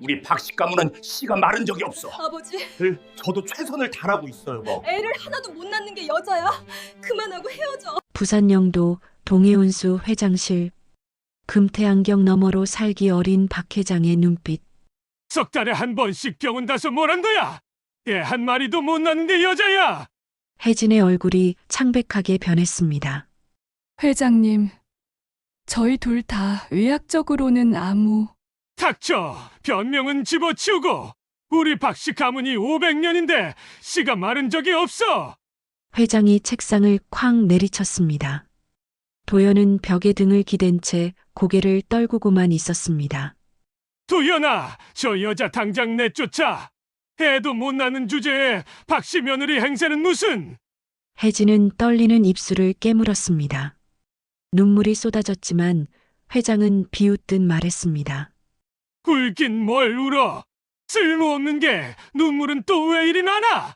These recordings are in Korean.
우리 박씨 가문은 씨가 마른 적이 없어. 아버지, 저도 최선을 다하고 있어요, 뭐. 애를 하나도 못 낳는 게 여자야? 그만하고 헤어져. 부산영도 동해운수 회장실. 금태안경 너머로 살기 어린 박 회장의 눈빛. 석 달에 한 번씩 병원 가서 뭐란 거야? 애 한 마리도 못 낳는데 여자야! 혜진의 얼굴이 창백하게 변했습니다. 회장님, 저희 둘 다 의학적으로는 아무... 닥쳐! 변명은 집어치우고! 우리 박씨 가문이 500년인데 씨가 마른 적이 없어! 회장이 책상을 쾅 내리쳤습니다. 도연은 벽에 등을 기댄 채 고개를 떨구고만 있었습니다. 도연아! 저 여자 당장 내쫓아! 애도 못 낳는 주제에 박씨 며느리 행세는 무슨! 혜진은 떨리는 입술을 깨물었습니다. 눈물이 쏟아졌지만 회장은 비웃듯 말했습니다. 울긴 뭘 울어! 쓸모없는 게 눈물은 또 왜 이리 나나!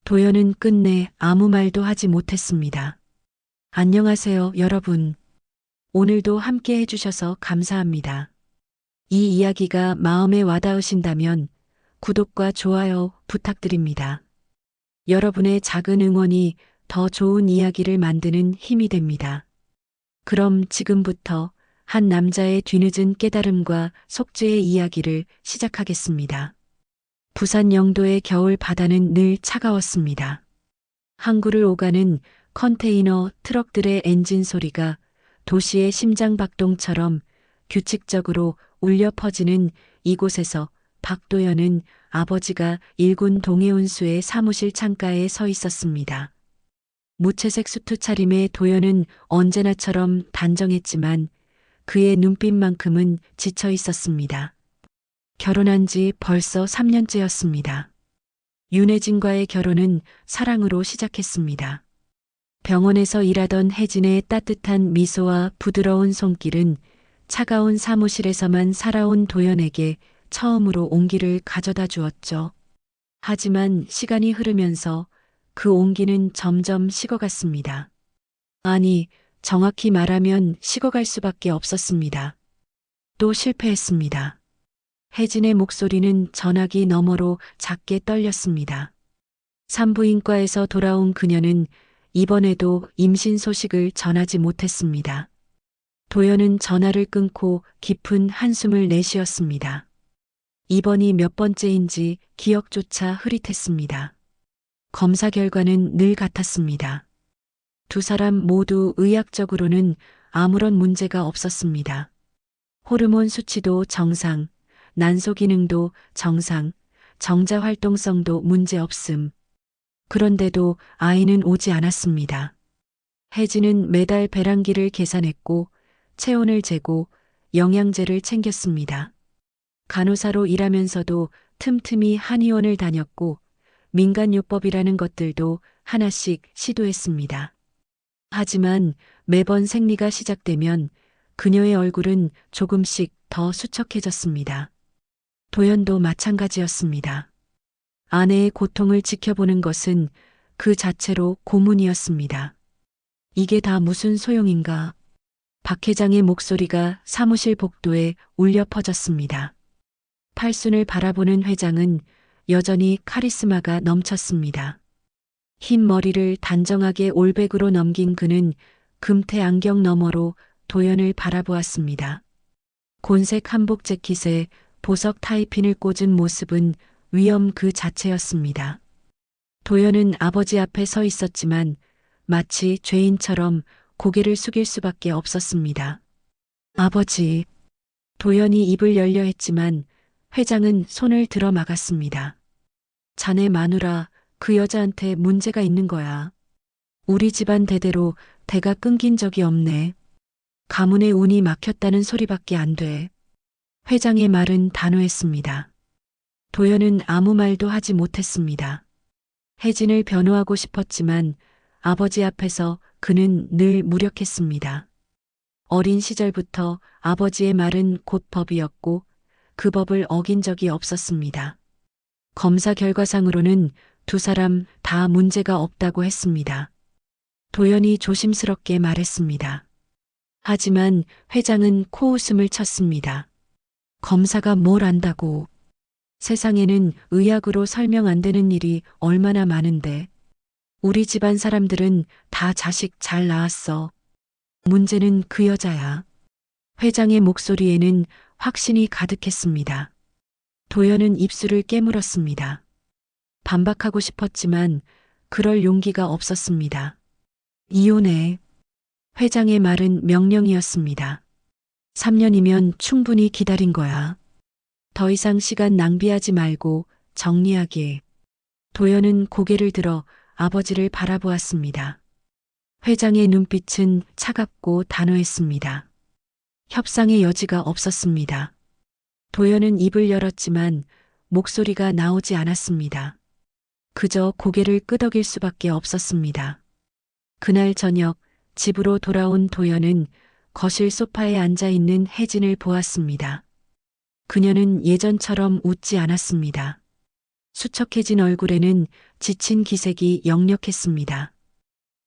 도연은 끝내 아무 말도 하지 못했습니다. 안녕하세요, 여러분. 오늘도 함께 해주셔서 감사합니다. 이 이야기가 마음에 와닿으신다면 구독과 좋아요 부탁드립니다. 여러분의 작은 응원이 더 좋은 이야기를 만드는 힘이 됩니다. 그럼 지금부터 한 남자의 뒤늦은 깨달음과 속죄의 이야기를 시작하겠습니다. 부산 영도의 겨울 바다는 늘 차가웠습니다. 항구를 오가는 컨테이너 트럭들의 엔진 소리가 도시의 심장박동처럼 규칙적으로 울려 퍼지는 이곳에서 박도연은 아버지가 일군 동해운수의 사무실 창가에 서 있었습니다. 무채색 수트 차림의 도연은 언제나처럼 단정했지만 그의 눈빛만큼은 지쳐 있었습니다. 결혼한 지 벌써 3년째였습니다. 윤혜진과의 결혼은 사랑으로 시작했습니다. 병원에서 일하던 혜진의 따뜻한 미소와 부드러운 손길은 차가운 사무실에서만 살아온 도연에게 처음으로 온기를 가져다 주었죠. 하지만 시간이 흐르면서 그 온기는 점점 식어갔습니다. 아니, 정확히 말하면 식어갈 수밖에 없었습니다. 또 실패했습니다. 혜진의 목소리는 전화기 너머로 작게 떨렸습니다. 산부인과에서 돌아온 그녀는 이번에도 임신 소식을 전하지 못했습니다. 도연은 전화를 끊고 깊은 한숨을 내쉬었습니다. 이번이 몇 번째인지 기억조차 흐릿했습니다. 검사 결과는 늘 같았습니다. 두 사람 모두 의학적으로는 아무런 문제가 없었습니다. 호르몬 수치도 정상, 난소 기능도 정상, 정자 활동성도 문제 없음. 그런데도 아이는 오지 않았습니다. 혜진은 매달 배란기를 계산했고 체온을 재고 영양제를 챙겼습니다. 간호사로 일하면서도 틈틈이 한의원을 다녔고 민간요법이라는 것들도 하나씩 시도했습니다. 하지만 매번 생리가 시작되면 그녀의 얼굴은 조금씩 더 수척해졌습니다. 도연도 마찬가지였습니다. 아내의 고통을 지켜보는 것은 그 자체로 고문이었습니다. 이게 다 무슨 소용인가? 박 회장의 목소리가 사무실 복도에 울려 퍼졌습니다. 팔순을 바라보는 회장은 여전히 카리스마가 넘쳤습니다. 흰 머리를 단정하게 올백으로 넘긴 그는 금태 안경 너머로 도연을 바라보았습니다. 곤색 한복 재킷에 보석 타이핀을 꽂은 모습은 위험 그 자체였습니다. 도연은 아버지 앞에 서 있었지만 마치 죄인처럼 고개를 숙일 수밖에 없었습니다. 아버지. 도연이 입을 열려 했지만 회장은 손을 들어 막았습니다. 자네 마누라, 그 여자한테 문제가 있는 거야. 우리 집안 대대로 대가 끊긴 적이 없네. 가문의 운이 막혔다는 소리밖에 안 돼. 회장의 말은 단호했습니다. 도연은 아무 말도 하지 못했습니다. 혜진을 변호하고 싶었지만 아버지 앞에서 그는 늘 무력했습니다. 어린 시절부터 아버지의 말은 곧 법이었고 그 법을 어긴 적이 없었습니다. 검사 결과상으로는 두 사람 다 문제가 없다고 했습니다. 도연이 조심스럽게 말했습니다. 하지만 회장은 코웃음을 쳤습니다. 검사가 뭘 안다고. 세상에는 의학으로 설명 안 되는 일이 얼마나 많은데. 우리 집안 사람들은 다 자식 잘 낳았어. 문제는 그 여자야. 회장의 목소리에는 확신이 가득했습니다. 도연은 입술을 깨물었습니다. 반박하고 싶었지만 그럴 용기가 없었습니다. 이혼해. 회장의 말은 명령이었습니다. 3년이면 충분히 기다린 거야. 더 이상 시간 낭비하지 말고 정리하게. 도연은 고개를 들어 아버지를 바라보았습니다. 회장의 눈빛은 차갑고 단호했습니다. 협상의 여지가 없었습니다. 도연은 입을 열었지만 목소리가 나오지 않았습니다. 그저 고개를 끄덕일 수밖에 없었습니다. 그날 저녁 집으로 돌아온 도연은 거실 소파에 앉아 있는 혜진을 보았습니다. 그녀는 예전처럼 웃지 않았습니다. 수척해진 얼굴에는 지친 기색이 역력했습니다.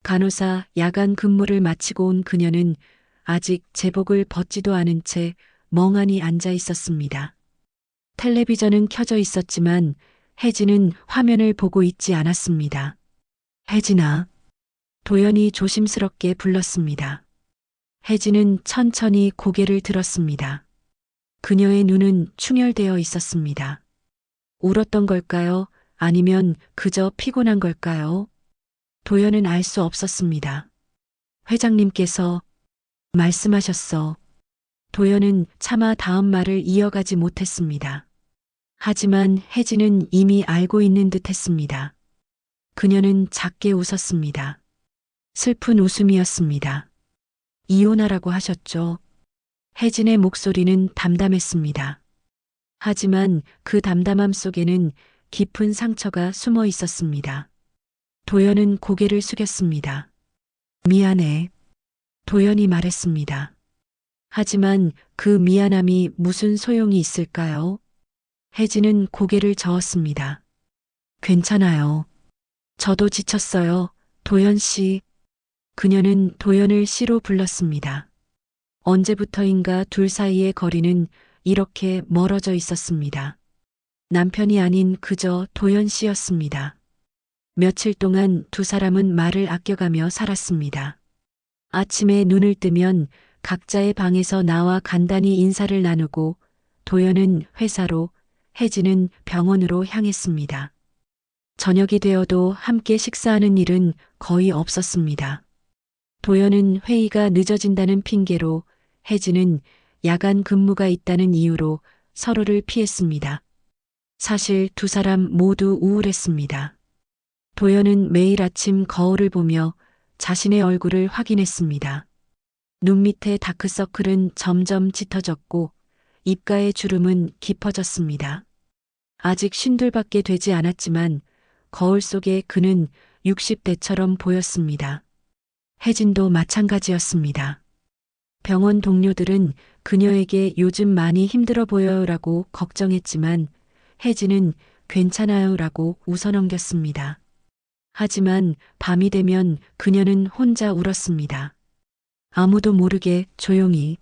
간호사 야간 근무를 마치고 온 그녀는 아직 제복을 벗지도 않은 채 멍하니 앉아 있었습니다. 텔레비전은 켜져 있었지만 혜진은 화면을 보고 있지 않았습니다. 혜진아. 도연이 조심스럽게 불렀습니다. 혜진은 천천히 고개를 들었습니다. 그녀의 눈은 충혈되어 있었습니다. 울었던 걸까요? 아니면 그저 피곤한 걸까요? 도연은 알 수 없었습니다. 회장님께서 말씀하셨어. 도연은 차마 다음 말을 이어가지 못했습니다. 하지만 혜진은 이미 알고 있는 듯 했습니다. 그녀는 작게 웃었습니다. 슬픈 웃음이었습니다. 이혼하라고 하셨죠? 혜진의 목소리는 담담했습니다. 하지만 그 담담함 속에는 깊은 상처가 숨어 있었습니다. 도연은 고개를 숙였습니다. 미안해. 도연이 말했습니다. 하지만 그 미안함이 무슨 소용이 있을까요? 혜진은 고개를 저었습니다. 괜찮아요. 저도 지쳤어요. 도연 씨. 그녀는 도연을 씨로 불렀습니다. 언제부터인가 둘 사이의 거리는 이렇게 멀어져 있었습니다. 남편이 아닌 그저 도연 씨였습니다. 며칠 동안 두 사람은 말을 아껴가며 살았습니다. 아침에 눈을 뜨면 각자의 방에서 나와 간단히 인사를 나누고 도연은 회사로, 혜진은 병원으로 향했습니다. 저녁이 되어도 함께 식사하는 일은 거의 없었습니다. 도연은 회의가 늦어진다는 핑계로, 혜진은 야간 근무가 있다는 이유로 서로를 피했습니다. 사실 두 사람 모두 우울했습니다. 도연은 매일 아침 거울을 보며 자신의 얼굴을 확인했습니다. 눈 밑의 다크서클은 점점 짙어졌고 입가의 주름은 깊어졌습니다. 아직 50밖에 되지 않았지만 거울 속에 그는 60대처럼 보였습니다. 혜진도 마찬가지였습니다. 병원 동료들은 그녀에게 요즘 많이 힘들어 보여요라고 걱정했지만 혜진은 괜찮아요라고 웃어넘겼습니다. 하지만 밤이 되면 그녀는 혼자 울었습니다. 아무도 모르게 조용히.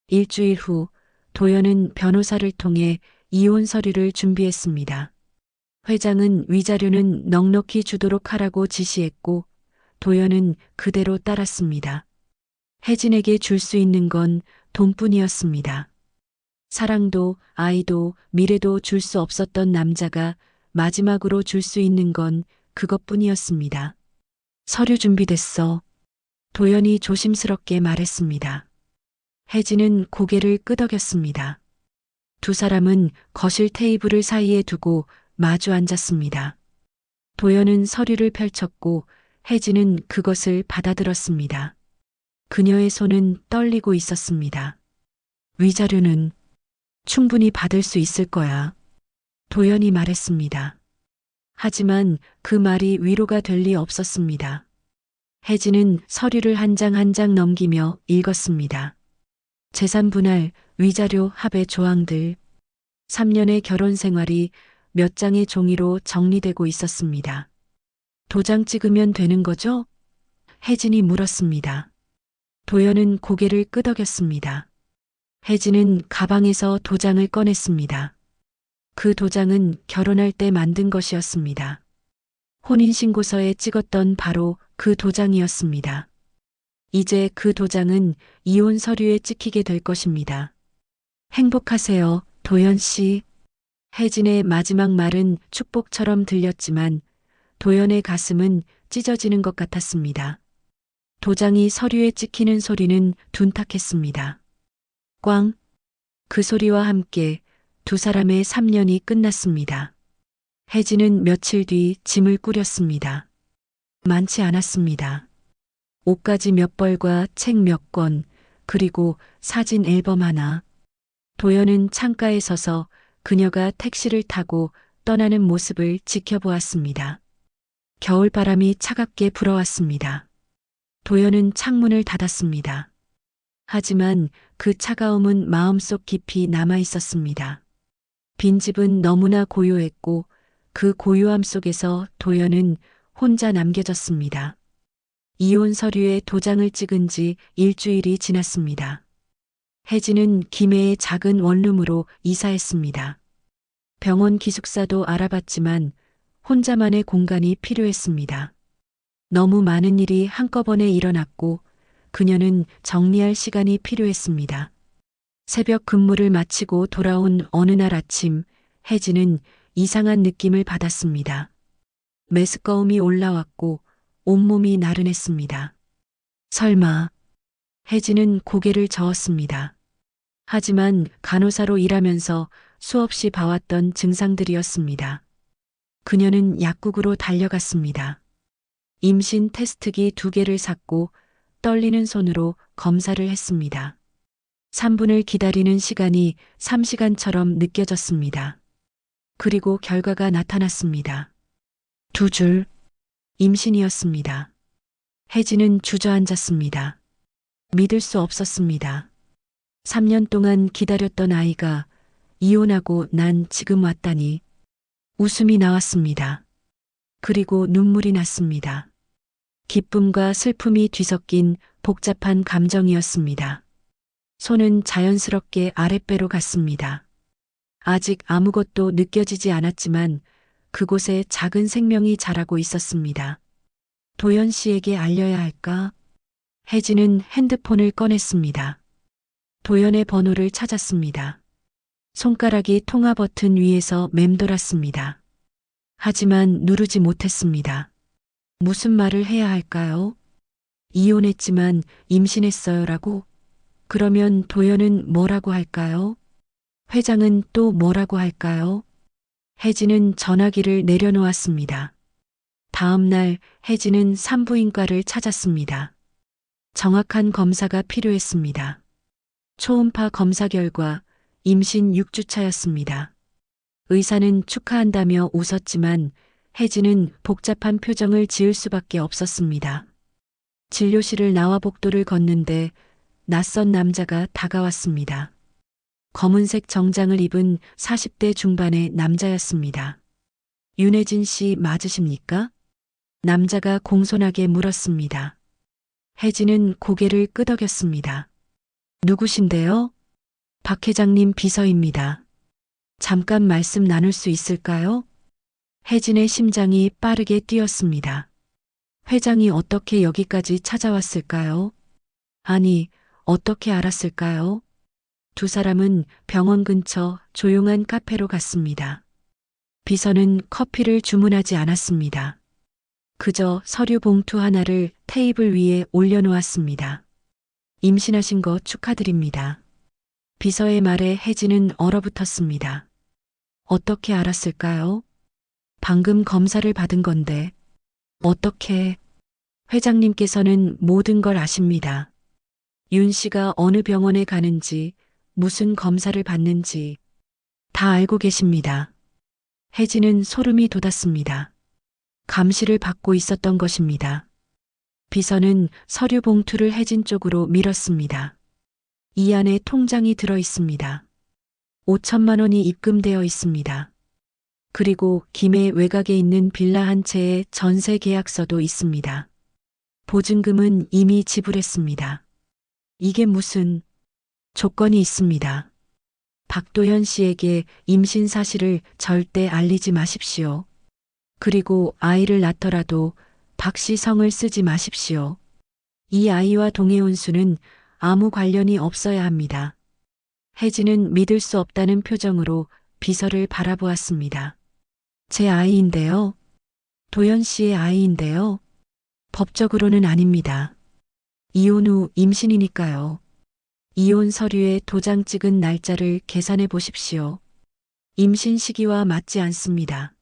일주일 후 도연은 변호사를 통해 이혼 서류를 준비했습니다. 회장은 위자료는 넉넉히 주도록 하라고 지시했고 도연은 그대로 따랐습니다. 혜진에게 줄 수 있는 건 돈뿐이었습니다. 사랑도 아이도 미래도 줄 수 없었던 남자가 마지막으로 줄 수 있는 건 그것뿐이었습니다. 서류 준비됐어. 도연이 조심스럽게 말했습니다. 혜진은 고개를 끄덕였습니다. 두 사람은 거실 테이블을 사이에 두고 마주 앉았습니다. 도연은 서류를 펼쳤고 혜진은 그것을 받아들었습니다. 그녀의 손은 떨리고 있었습니다. 위자료는 충분히 받을 수 있을 거야. 도연이 말했습니다. 하지만 그 말이 위로가 될 리 없었습니다. 혜진은 서류를 한 장 한 장 넘기며 읽었습니다. 재산 분할, 위자료 합의 조항들. 3년의 결혼 생활이 몇 장의 종이로 정리되고 있었습니다. 도장 찍으면 되는 거죠? 혜진이 물었습니다. 도연은 고개를 끄덕였습니다. 혜진은 가방에서 도장을 꺼냈습니다. 그 도장은 결혼할 때 만든 것이었습니다. 혼인신고서에 찍었던 바로 그 도장이었습니다. 이제 그 도장은 이혼 서류에 찍히게 될 것입니다. 행복하세요, 도연 씨. 혜진의 마지막 말은 축복처럼 들렸지만 도연의 가슴은 찢어지는 것 같았습니다. 도장이 서류에 찍히는 소리는 둔탁했습니다. 꽝! 그 소리와 함께 두 사람의 3년이 끝났습니다. 혜진은 며칠 뒤 짐을 꾸렸습니다. 많지 않았습니다. 옷가지 몇 벌과 책 몇 권, 그리고 사진 앨범 하나. 도연은 창가에 서서 그녀가 택시를 타고 떠나는 모습을 지켜보았습니다. 겨울바람이 차갑게 불어왔습니다. 도연은 창문을 닫았습니다. 하지만 그 차가움은 마음속 깊이 남아 있었습니다. 빈집은 너무나 고요했고 그 고요함 속에서 도연은 혼자 남겨졌습니다. 이혼 서류에 도장을 찍은 지 일주일이 지났습니다. 혜진은 김해의 작은 원룸으로 이사했습니다. 병원 기숙사도 알아봤지만 혼자만의 공간이 필요했습니다. 너무 많은 일이 한꺼번에 일어났고 그녀는 정리할 시간이 필요했습니다. 새벽 근무를 마치고 돌아온 어느 날 아침, 혜진은 이상한 느낌을 받았습니다. 메스꺼움이 올라왔고 온몸이 나른했습니다. 설마. 혜진은 고개를 저었습니다. 하지만 간호사로 일하면서 수없이 봐왔던 증상들이었습니다. 그녀는 약국으로 달려갔습니다. 임신 테스트기 2개를 샀고 떨리는 손으로 검사를 했습니다. 3분을 기다리는 시간이 3시간처럼 느껴졌습니다. 그리고 결과가 나타났습니다. 2줄. 임신이었습니다. 혜진은 주저앉았습니다. 믿을 수 없었습니다. 3년 동안 기다렸던 아이가 이혼하고 난 지금 왔다니. 웃음이 나왔습니다. 그리고 눈물이 났습니다. 기쁨과 슬픔이 뒤섞인 복잡한 감정이었습니다. 손은 자연스럽게 아랫배로 갔습니다. 아직 아무것도 느껴지지 않았지만 그곳에 작은 생명이 자라고 있었습니다. 도연 씨에게 알려야 할까? 혜진은 핸드폰을 꺼냈습니다. 도연의 번호를 찾았습니다. 손가락이 통화 버튼 위에서 맴돌았습니다. 하지만 누르지 못했습니다. 무슨 말을 해야 할까요? 이혼했지만 임신했어요라고? 그러면 도연은 뭐라고 할까요? 회장은 또 뭐라고 할까요? 혜진은 전화기를 내려놓았습니다. 다음 날 혜진은 산부인과를 찾았습니다. 정확한 검사가 필요했습니다. 초음파 검사 결과 임신 6주차였습니다. 의사는 축하한다며 웃었지만 혜진은 복잡한 표정을 지을 수밖에 없었습니다. 진료실을 나와 복도를 걷는데 낯선 남자가 다가왔습니다. 검은색 정장을 입은 40대 중반의 남자였습니다. 윤혜진 씨 맞으십니까? 남자가 공손하게 물었습니다. 혜진은 고개를 끄덕였습니다. 누구신데요? 박 회장님 비서입니다. 잠깐 말씀 나눌 수 있을까요? 혜진의 심장이 빠르게 뛰었습니다. 회장이 어떻게 여기까지 찾아왔을까요? 아니, 어떻게 알았을까요? 두 사람은 병원 근처 조용한 카페로 갔습니다. 비서는 커피를 주문하지 않았습니다. 그저 서류 봉투 하나를 테이블 위에 올려놓았습니다. 임신하신 거 축하드립니다. 비서의 말에 혜진은 얼어붙었습니다. 어떻게 알았을까요? 방금 검사를 받은 건데. 어떻게? 회장님께서는 모든 걸 아십니다. 윤 씨가 어느 병원에 가는지, 무슨 검사를 받는지 다 알고 계십니다. 혜진은 소름이 돋았습니다. 감시를 받고 있었던 것입니다. 비서는 서류 봉투를 혜진 쪽으로 밀었습니다. 이 안에 통장이 들어 있습니다. 5천만 원이 입금되어 있습니다. 그리고 김해 외곽에 있는 빌라 한 채의 전세 계약서도 있습니다. 보증금은 이미 지불했습니다. 이게 무슨 조건이 있습니다. 박도현 씨에게 임신 사실을 절대 알리지 마십시오. 그리고 아이를 낳더라도 박 씨 성을 쓰지 마십시오. 이 아이와 동해온수는 아무 관련이 없어야 합니다. 혜진은 믿을 수 없다는 표정으로 비서를 바라보았습니다. 제 아이인데요. 도현 씨의 아이인데요. 법적으로는 아닙니다. 이혼 후 임신이니까요. 이혼 서류에 도장 찍은 날짜를 계산해 보십시오. 임신 시기와 맞지 않습니다.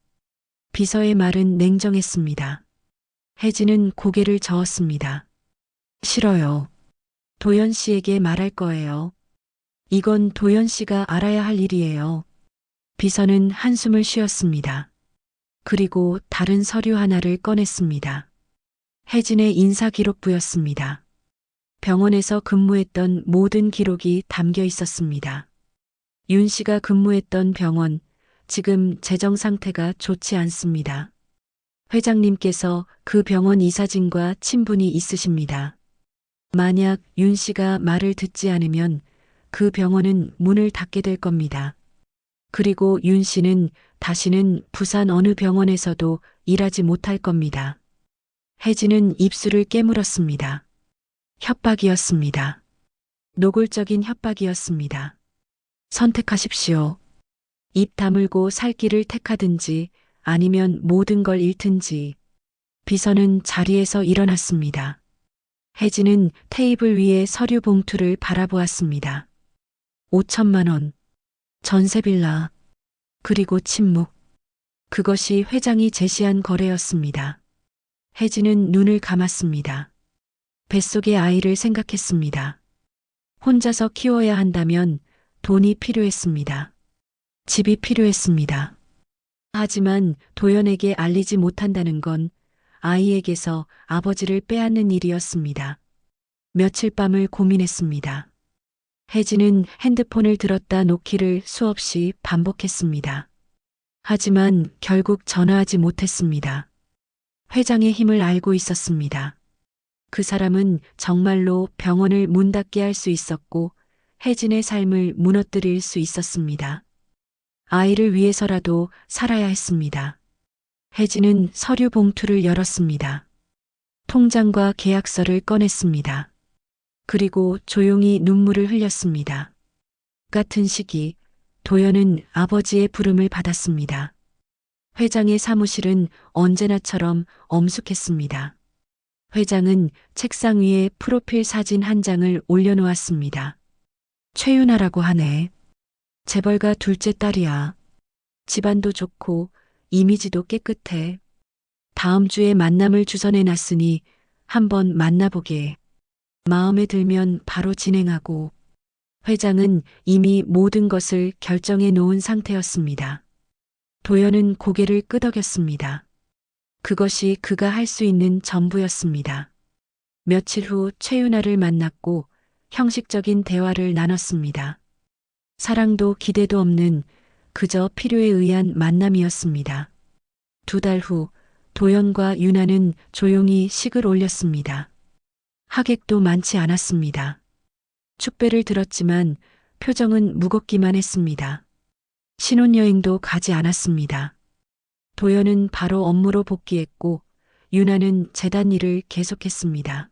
비서의 말은 냉정했습니다. 혜진은 고개를 저었습니다. 싫어요. 도현 씨에게 말할 거예요. 이건 도현 씨가 알아야 할 일이에요. 비서는 한숨을 쉬었습니다. 그리고 다른 서류 하나를 꺼냈습니다. 혜진의 인사기록부였습니다. 병원에서 근무했던 모든 기록이 담겨 있었습니다. 윤 씨가 근무했던 병원, 지금 재정 상태가 좋지 않습니다. 회장님께서 그 병원 이사진과 친분이 있으십니다. 만약 윤 씨가 말을 듣지 않으면 그 병원은 문을 닫게 될 겁니다. 그리고 윤 씨는 다시는 부산 어느 병원에서도 일하지 못할 겁니다. 혜진은 입술을 깨물었습니다. 협박이었습니다. 노골적인 협박이었습니다. 선택하십시오. 입 다물고 살 길을 택하든지 아니면 모든 걸 잃든지. 비서는 자리에서 일어났습니다. 혜진은 테이블 위에 서류 봉투를 바라보았습니다. 5천만 원. 전세 빌라. 그리고 침묵. 그것이 회장이 제시한 거래였습니다. 혜진은 눈을 감았습니다. 뱃속의 아이를 생각했습니다. 혼자서 키워야 한다면 돈이 필요했습니다. 집이 필요했습니다. 하지만 도연에게 알리지 못한다는 건 아이에게서 아버지를 빼앗는 일이었습니다. 며칠 밤을 고민했습니다. 혜진은 핸드폰을 들었다 놓기를 수없이 반복했습니다. 하지만 결국 전화하지 못했습니다. 회장의 힘을 알고 있었습니다. 그 사람은 정말로 병원을 문 닫게 할 수 있었고 혜진의 삶을 무너뜨릴 수 있었습니다. 아이를 위해서라도 살아야 했습니다. 혜진은 서류 봉투를 열었습니다. 통장과 계약서를 꺼냈습니다. 그리고 조용히 눈물을 흘렸습니다. 같은 시기 도연은 아버지의 부름을 받았습니다. 회장의 사무실은 언제나처럼 엄숙했습니다. 회장은 책상 위에 프로필 사진 한 장을 올려놓았습니다. 최윤아라고 하네. 재벌가 둘째 딸이야. 집안도 좋고 이미지도 깨끗해. 다음 주에 만남을 주선해 놨으니 한번 만나보게. 마음에 들면 바로 진행하고. 회장은 이미 모든 것을 결정해 놓은 상태였습니다. 도연은 고개를 끄덕였습니다. 그것이 그가 할 수 있는 전부였습니다. 며칠 후 최윤아를 만났고 형식적인 대화를 나눴습니다. 사랑도 기대도 없는 그저 필요에 의한 만남이었습니다. 2달 후 도연과 윤아는 조용히 식을 올렸습니다. 하객도 많지 않았습니다. 축배를 들었지만 표정은 무겁기만 했습니다. 신혼여행도 가지 않았습니다. 도연은 바로 업무로 복귀했고 윤아는 재단 일을 계속했습니다.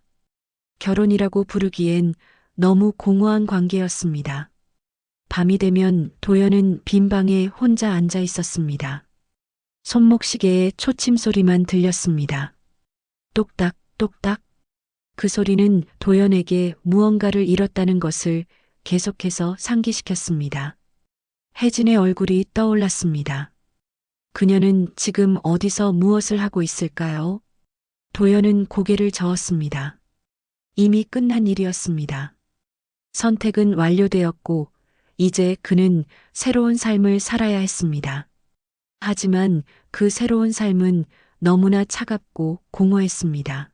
결혼이라고 부르기엔 너무 공허한 관계였습니다. 밤이 되면 도연은 빈 방에 혼자 앉아 있었습니다. 손목시계의 초침 소리만 들렸습니다. 똑딱 똑딱. 그 소리는 도연에게 무언가를 잃었다는 것을 계속해서 상기시켰습니다. 혜진의 얼굴이 떠올랐습니다. 그녀는 지금 어디서 무엇을 하고 있을까요? 도연은 고개를 저었습니다. 이미 끝난 일이었습니다. 선택은 완료되었고 이제 그는 새로운 삶을 살아야 했습니다. 하지만 그 새로운 삶은 너무나 차갑고 공허했습니다.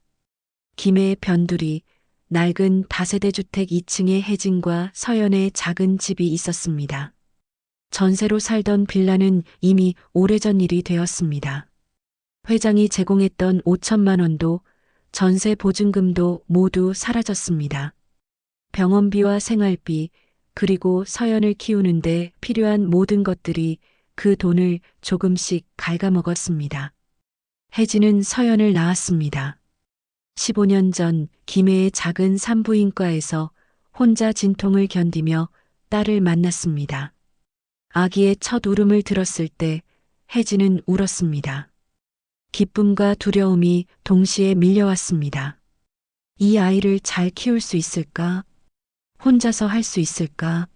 김해의 변두리, 낡은 다세대 주택 2층에 혜진과 서연의 작은 집이 있었습니다. 전세로 살던 빌라는 이미 오래전 일이 되었습니다. 회장이 제공했던 5천만 원도 전세 보증금도 모두 사라졌습니다. 병원비와 생활비, 그리고 서연을 키우는데 필요한 모든 것들이 그 돈을 조금씩 갉아먹었습니다. 혜진은 서연을 낳았습니다. 15년 전 김해의 작은 산부인과에서 혼자 진통을 견디며 딸을 만났습니다. 아기의 첫 울음을 들었을 때 혜진은 울었습니다. 기쁨과 두려움이 동시에 밀려왔습니다. 이 아이를 잘 키울 수 있을까? 혼자서 할 수 있을까?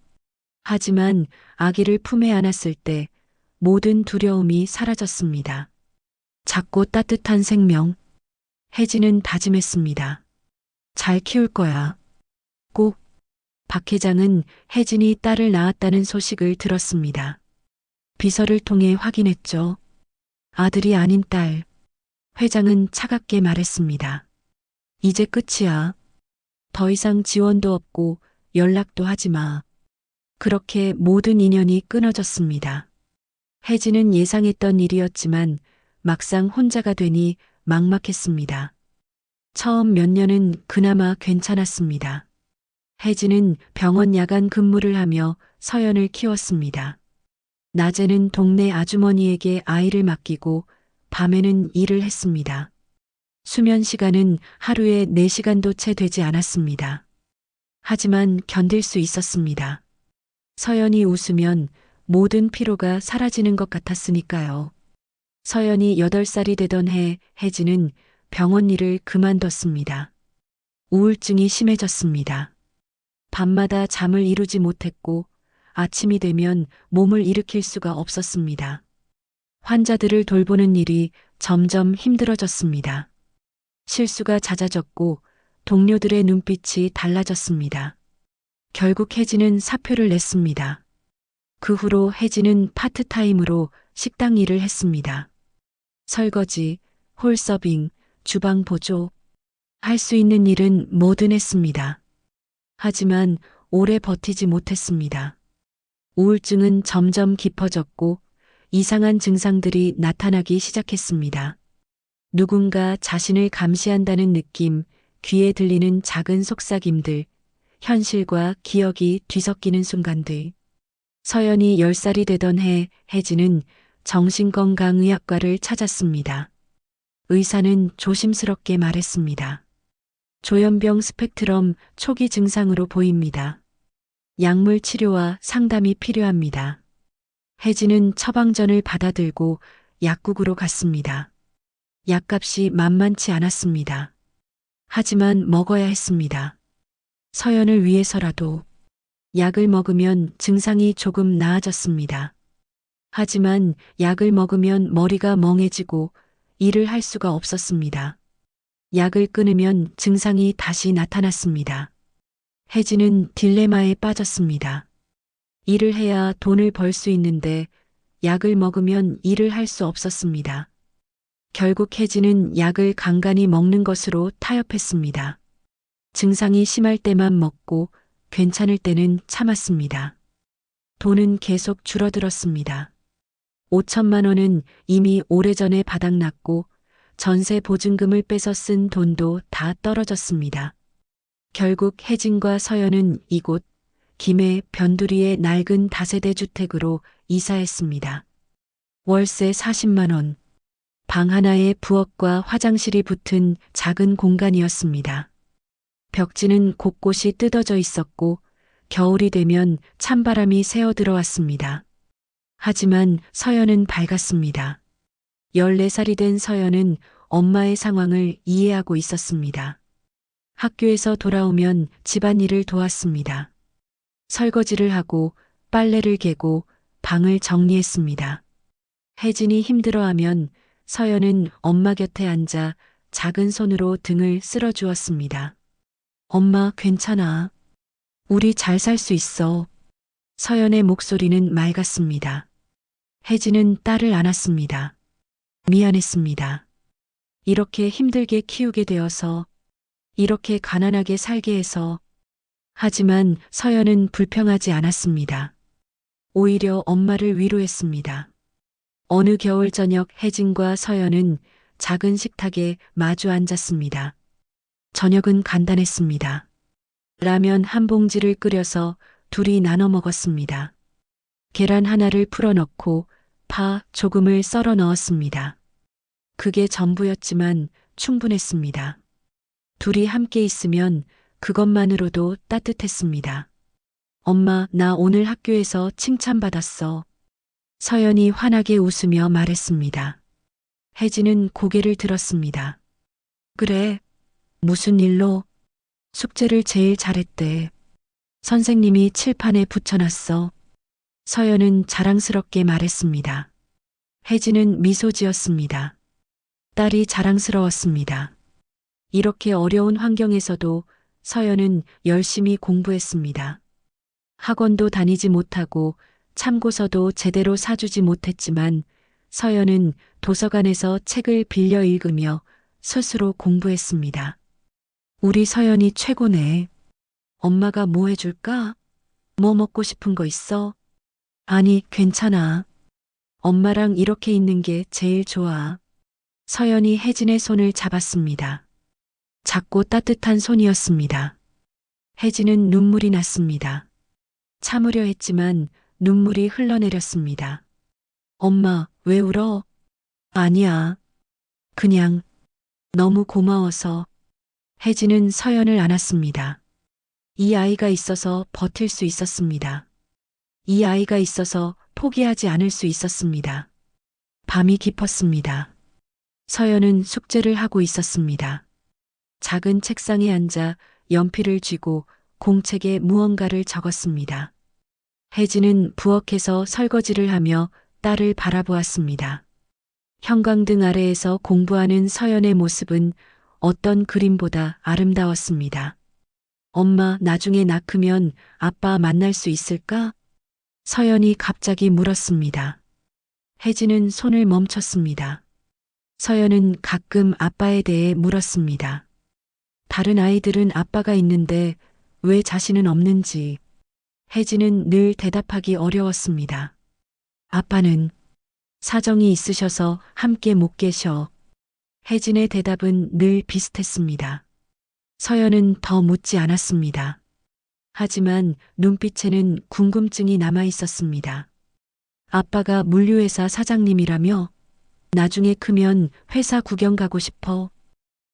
하지만 아기를 품에 안았을 때 모든 두려움이 사라졌습니다. 작고 따뜻한 생명. 혜진은 다짐했습니다. 잘 키울 거야. 꼭. 박 회장은 혜진이 딸을 낳았다는 소식을 들었습니다. 비서를 통해 확인했죠. 아들이 아닌 딸. 회장은 차갑게 말했습니다. 이제 끝이야. 더 이상 지원도 없고 연락도 하지 마. 그렇게 모든 인연이 끊어졌습니다. 혜진은 예상했던 일이었지만 막상 혼자가 되니 막막했습니다. 처음 몇 년은 그나마 괜찮았습니다. 혜진은 병원 야간 근무를 하며 서연을 키웠습니다. 낮에는 동네 아주머니에게 아이를 맡기고 밤에는 일을 했습니다. 수면 시간은 하루에 4시간도 채 되지 않았습니다. 하지만 견딜 수 있었습니다. 서연이 웃으면 모든 피로가 사라지는 것 같았으니까요. 서연이 8살이 되던 해 혜진은 병원 일을 그만뒀습니다. 우울증이 심해졌습니다. 밤마다 잠을 이루지 못했고 아침이 되면 몸을 일으킬 수가 없었습니다. 환자들을 돌보는 일이 점점 힘들어졌습니다. 실수가 잦아졌고 동료들의 눈빛이 달라졌습니다. 결국 혜진은 사표를 냈습니다. 그 후로 혜진은 파트타임으로 식당 일을 했습니다. 설거지, 홀서빙, 주방 보조, 할 수 있는 일은 뭐든 했습니다. 하지만 오래 버티지 못했습니다. 우울증은 점점 깊어졌고 이상한 증상들이 나타나기 시작했습니다. 누군가 자신을 감시한다는 느낌, 귀에 들리는 작은 속삭임들, 현실과 기억이 뒤섞이는 순간들. 서연이 10살이 되던 해 혜진은 정신건강의학과를 찾았습니다. 의사는 조심스럽게 말했습니다. 조현병 스펙트럼 초기 증상으로 보입니다. 약물 치료와 상담이 필요합니다. 혜진은 처방전을 받아들고 약국으로 갔습니다. 약값이 만만치 않았습니다. 하지만 먹어야 했습니다. 서연을 위해서라도. 약을 먹으면 증상이 조금 나아졌습니다. 하지만 약을 먹으면 머리가 멍해지고 일을 할 수가 없었습니다. 약을 끊으면 증상이 다시 나타났습니다. 혜진은 딜레마에 빠졌습니다. 일을 해야 돈을 벌 수 있는데 약을 먹으면 일을 할 수 없었습니다. 결국 혜진은 약을 간간히 먹는 것으로 타협했습니다. 증상이 심할 때만 먹고 괜찮을 때는 참았습니다. 돈은 계속 줄어들었습니다. 5천만 원은 이미 오래전에 바닥났고 전세 보증금을 빼서 쓴 돈도 다 떨어졌습니다. 결국 혜진과 서연은 이곳 김해 변두리의 낡은 다세대 주택으로 이사했습니다. 월세 40만 원. 방 하나에 부엌과 화장실이 붙은 작은 공간이었습니다. 벽지는 곳곳이 뜯어져 있었고 겨울이 되면 찬바람이 새어 들어왔습니다. 하지만 서연은 밝았습니다. 14살이 된 서연은 엄마의 상황을 이해하고 있었습니다. 학교에서 돌아오면 집안일을 도왔습니다. 설거지를 하고 빨래를 개고 방을 정리했습니다. 혜진이 힘들어하면 서연은 엄마 곁에 앉아 작은 손으로 등을 쓸어주었습니다. 엄마 괜찮아. 우리 잘 살 수 있어. 서연의 목소리는 맑았습니다. 혜진은 딸을 안았습니다. 미안했습니다. 이렇게 힘들게 키우게 되어서, 이렇게 가난하게 살게 해서. 하지만 서연은 불평하지 않았습니다. 오히려 엄마를 위로했습니다. 어느 겨울 저녁 혜진과 서연은 작은 식탁에 마주 앉았습니다. 저녁은 간단했습니다. 라면 한 봉지를 끓여서 둘이 나눠 먹었습니다. 계란 하나를 풀어넣고 파 조금을 썰어 넣었습니다. 그게 전부였지만 충분했습니다. 둘이 함께 있으면 그것만으로도 따뜻했습니다. 엄마, 나 오늘 학교에서 칭찬받았어. 서연이 환하게 웃으며 말했습니다. 혜진은 고개를 들었습니다. 그래, 무슨 일로? 숙제를 제일 잘했대. 선생님이 칠판에 붙여놨어. 서연은 자랑스럽게 말했습니다. 혜진은 미소 지었습니다. 딸이 자랑스러웠습니다. 이렇게 어려운 환경에서도 서연은 열심히 공부했습니다. 학원도 다니지 못하고 참고서도 제대로 사주지 못했지만 서연은 도서관에서 책을 빌려 읽으며 스스로 공부했습니다. 우리 서연이 최고네. 엄마가 뭐 해줄까? 뭐 먹고 싶은 거 있어? 아니, 괜찮아. 엄마랑 이렇게 있는 게 제일 좋아. 서연이 혜진의 손을 잡았습니다. 작고 따뜻한 손이었습니다. 혜진은 눈물이 났습니다. 참으려 했지만 눈물이 흘러내렸습니다. 엄마, 왜 울어? 아니야. 그냥 너무 고마워서. 혜진은 서연을 안았습니다. 이 아이가 있어서 버틸 수 있었습니다. 이 아이가 있어서 포기하지 않을 수 있었습니다. 밤이 깊었습니다. 서연은 숙제를 하고 있었습니다. 작은 책상에 앉아 연필을 쥐고 공책에 무언가를 적었습니다. 혜진은 부엌에서 설거지를 하며 딸을 바라보았습니다. 형광등 아래에서 공부하는 서연의 모습은 어떤 그림보다 아름다웠습니다. 엄마, 나중에 나 크면 아빠 만날 수 있을까? 서연이 갑자기 물었습니다. 혜진은 손을 멈췄습니다. 서연은 가끔 아빠에 대해 물었습니다. 다른 아이들은 아빠가 있는데 왜 자신은 없는지. 혜진은 늘 대답하기 어려웠습니다. 아빠는 사정이 있으셔서 함께 못 계셔. 혜진의 대답은 늘 비슷했습니다. 서연은 더 묻지 않았습니다. 하지만 눈빛에는 궁금증이 남아 있었습니다. 아빠가 물류회사 사장님이라며? 나중에 크면 회사 구경 가고 싶어.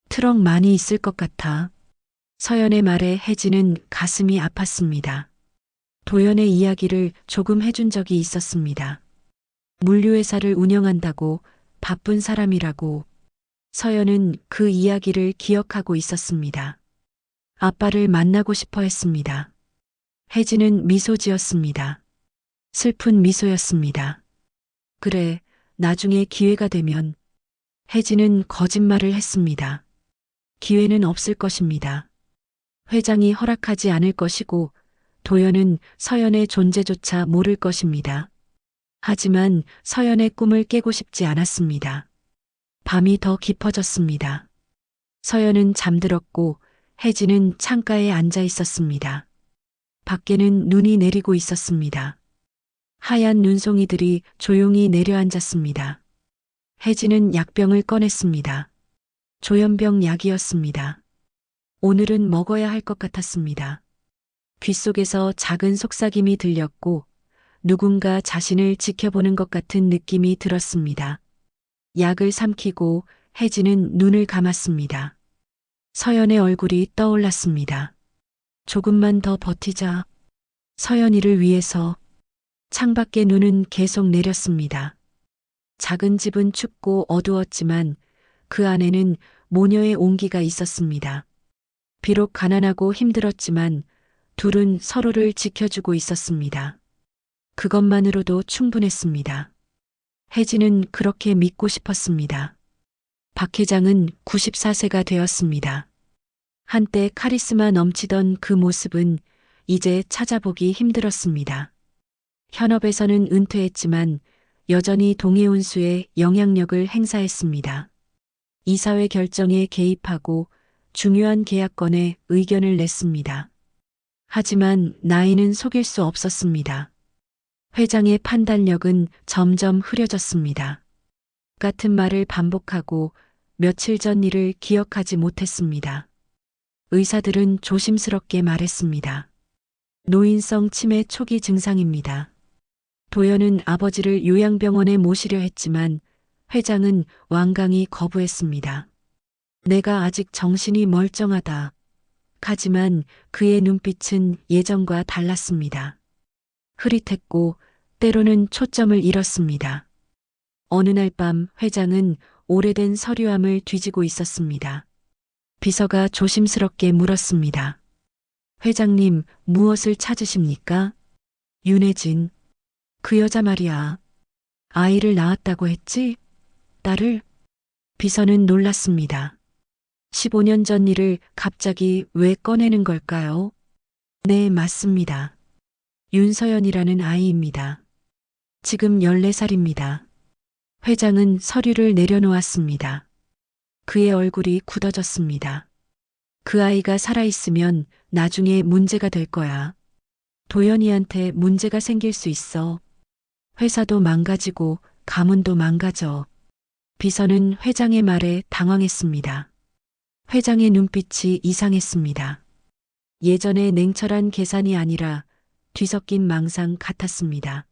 트럭 많이 있을 것 같아. 서연의 말에 혜진은 가슴이 아팠습니다. 도연의 이야기를 조금 해준 적이 있었습니다. 물류회사를 운영한다고, 바쁜 사람이라고. 서연은 그 이야기를 기억하고 있었습니다. 아빠를 만나고 싶어 했습니다. 혜진은 미소 지었습니다. 슬픈 미소였습니다. 그래, 나중에 기회가 되면. 혜진은 거짓말을 했습니다. 기회는 없을 것입니다. 회장이 허락하지 않을 것이고 도연은 서연의 존재조차 모를 것입니다. 하지만 서연의 꿈을 깨고 싶지 않았습니다. 밤이 더 깊어졌습니다. 서연은 잠들었고 혜진은 창가에 앉아 있었습니다. 밖에는 눈이 내리고 있었습니다. 하얀 눈송이들이 조용히 내려앉았습니다. 혜진은 약병을 꺼냈습니다. 조현병 약이었습니다. 오늘은 먹어야 할 것 같았습니다. 귓속에서 작은 속삭임이 들렸고 누군가 자신을 지켜보는 것 같은 느낌이 들었습니다. 약을 삼키고 혜진은 눈을 감았습니다. 서연의 얼굴이 떠올랐습니다. 조금만 더 버티자. 서연이를 위해서. 창밖에 눈은 계속 내렸습니다. 작은 집은 춥고 어두웠지만 그 안에는 모녀의 온기가 있었습니다. 비록 가난하고 힘들었지만 둘은 서로를 지켜주고 있었습니다. 그것만으로도 충분했습니다. 혜진은 그렇게 믿고 싶었습니다. 박 회장은 94세가 되었습니다. 한때 카리스마 넘치던 그 모습은 이제 찾아보기 힘들었습니다. 현업에서는 은퇴했지만 여전히 동해운수에 영향력을 행사했습니다. 이사회 결정에 개입하고 중요한 계약건에 의견을 냈습니다. 하지만 나이는 속일 수 없었습니다. 회장의 판단력은 점점 흐려졌습니다. 같은 말을 반복하고 며칠 전 일을 기억하지 못했습니다. 의사들은 조심스럽게 말했습니다. 노인성 치매 초기 증상입니다. 도연은 아버지를 요양병원에 모시려 했지만 회장은 완강히 거부했습니다. 내가 아직 정신이 멀쩡하다. 하지만 그의 눈빛은 예전과 달랐습니다. 흐릿했고 때로는 초점을 잃었습니다. 어느 날 밤 회장은 오래된 서류함을 뒤지고 있었습니다. 비서가 조심스럽게 물었습니다. 회장님, 무엇을 찾으십니까? 윤혜진. 그 여자 말이야. 아이를 낳았다고 했지? 딸을? 비서는 놀랐습니다. 15년 전 일을 갑자기 왜 꺼내는 걸까요? 네, 맞습니다. 윤서연이라는 아이입니다. 지금 14살입니다. 회장은 서류를 내려놓았습니다. 그의 얼굴이 굳어졌습니다. 그 아이가 살아있으면 나중에 문제가 될 거야. 도연이한테 문제가 생길 수 있어. 회사도 망가지고 가문도 망가져. 비서는 회장의 말에 당황했습니다. 회장의 눈빛이 이상했습니다. 예전의 냉철한 계산이 아니라 뒤섞인 망상 같았습니다.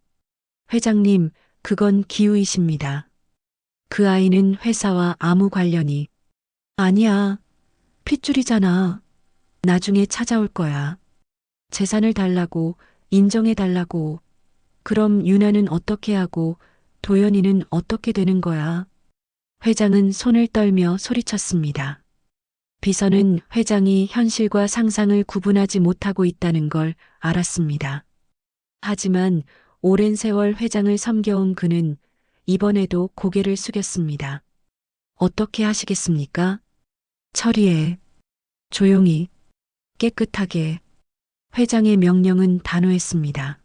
회장님, 그건 기우이십니다. 그 아이는 회사와 아무 관련이. 아니야. 핏줄이잖아. 나중에 찾아올 거야. 재산을 달라고, 인정해 달라고. 그럼 유나는 어떻게 하고 도연이는 어떻게 되는 거야? 회장은 손을 떨며 소리쳤습니다. 비서는 회장이 현실과 상상을 구분하지 못하고 있다는 걸 알았습니다. 하지만 오랜 세월 회장을 섬겨온 그는 이번에도 고개를 숙였습니다. 어떻게 하시겠습니까? 처리해. 조용히. 깨끗하게. 회장의 명령은 단호했습니다.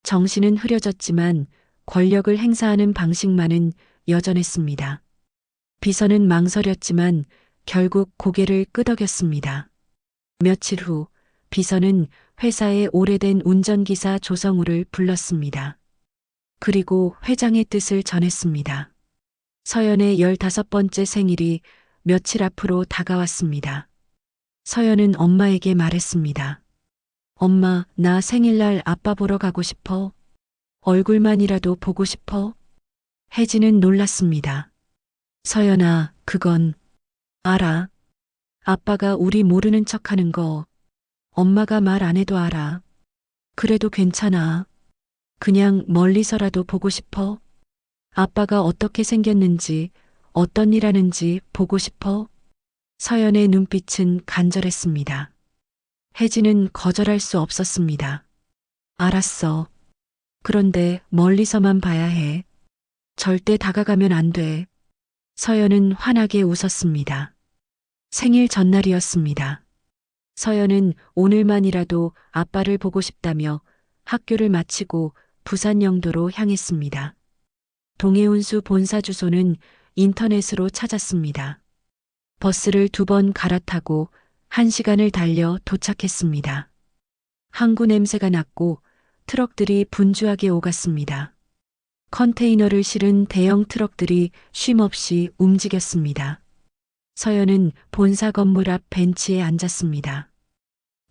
정신은 흐려졌지만 권력을 행사하는 방식만은 여전했습니다. 비서는 망설였지만 결국 고개를 끄덕였습니다. 며칠 후 비서는 회사의 오래된 운전기사 조성우를 불렀습니다. 그리고 회장의 뜻을 전했습니다. 서연의 15번째 생일이 며칠 앞으로 다가왔습니다. 서연은 엄마에게 말했습니다. 엄마, 나 생일날 아빠 보러 가고 싶어. 얼굴만이라도 보고 싶어. 혜진은 놀랐습니다. 서연아, 그건 알아. 아빠가 우리 모르는 척하는 거 엄마가 말 안 해도 알아. 그래도 괜찮아. 그냥 멀리서라도 보고 싶어. 아빠가 어떻게 생겼는지, 어떤 일 하는지 보고 싶어. 서연의 눈빛은 간절했습니다. 혜진은 거절할 수 없었습니다. 알았어. 그런데 멀리서만 봐야 해. 절대 다가가면 안 돼. 서연은 환하게 웃었습니다. 생일 전날이었습니다. 서연은 오늘만이라도 아빠를 보고 싶다며 학교를 마치고 부산 영도로 향했습니다. 동해운수 본사 주소는 인터넷으로 찾았습니다. 버스를 2번 갈아타고 1시간을 달려 도착했습니다. 항구 냄새가 났고 트럭들이 분주하게 오갔습니다. 컨테이너를 실은 대형 트럭들이 쉼없이 움직였습니다. 서연은 본사 건물 앞 벤치에 앉았습니다.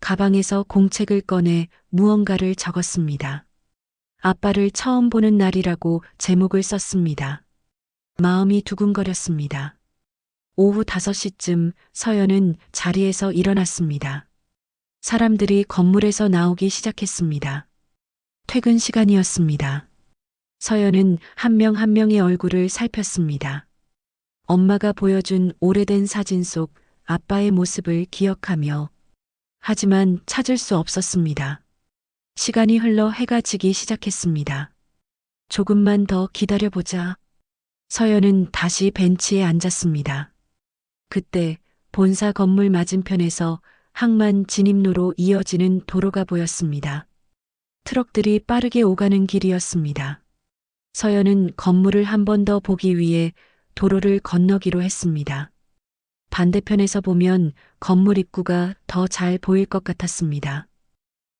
가방에서 공책을 꺼내 무언가를 적었습니다. 아빠를 처음 보는 날이라고 제목을 썼습니다. 마음이 두근거렸습니다. 오후 5시쯤 서연은 자리에서 일어났습니다. 사람들이 건물에서 나오기 시작했습니다. 퇴근 시간이었습니다. 서연은 한 명 한 명의 얼굴을 살폈습니다. 엄마가 보여준 오래된 사진 속 아빠의 모습을 기억하며 하지만 찾을 수 없었습니다. 시간이 흘러 해가 지기 시작했습니다. 조금만 더 기다려보자. 서연은 다시 벤치에 앉았습니다. 그때 본사 건물 맞은편에서 항만 진입로로 이어지는 도로가 보였습니다. 트럭들이 빠르게 오가는 길이었습니다. 서연은 건물을 한 번 더 보기 위해 도로를 건너기로 했습니다. 반대편에서 보면 건물 입구가 더 잘 보일 것 같았습니다.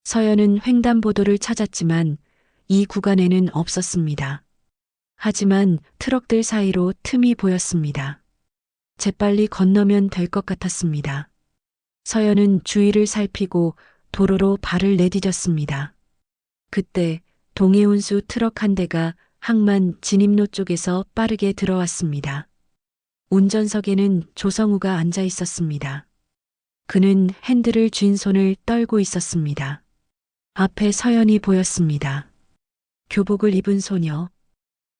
서연은 횡단보도를 찾았지만 이 구간에는 없었습니다. 하지만 트럭들 사이로 틈이 보였습니다. 재빨리 건너면 될 것 같았습니다. 서연은 주위를 살피고 도로로 발을 내디뎠습니다. 그때 동해운수 트럭 한 대가 항만 진입로 쪽에서 빠르게 들어왔습니다. 운전석에는 조성우가 앉아 있었습니다. 그는 핸들을 쥔 손을 떨고 있었습니다. 앞에 서연이 보였습니다. 교복을 입은 소녀.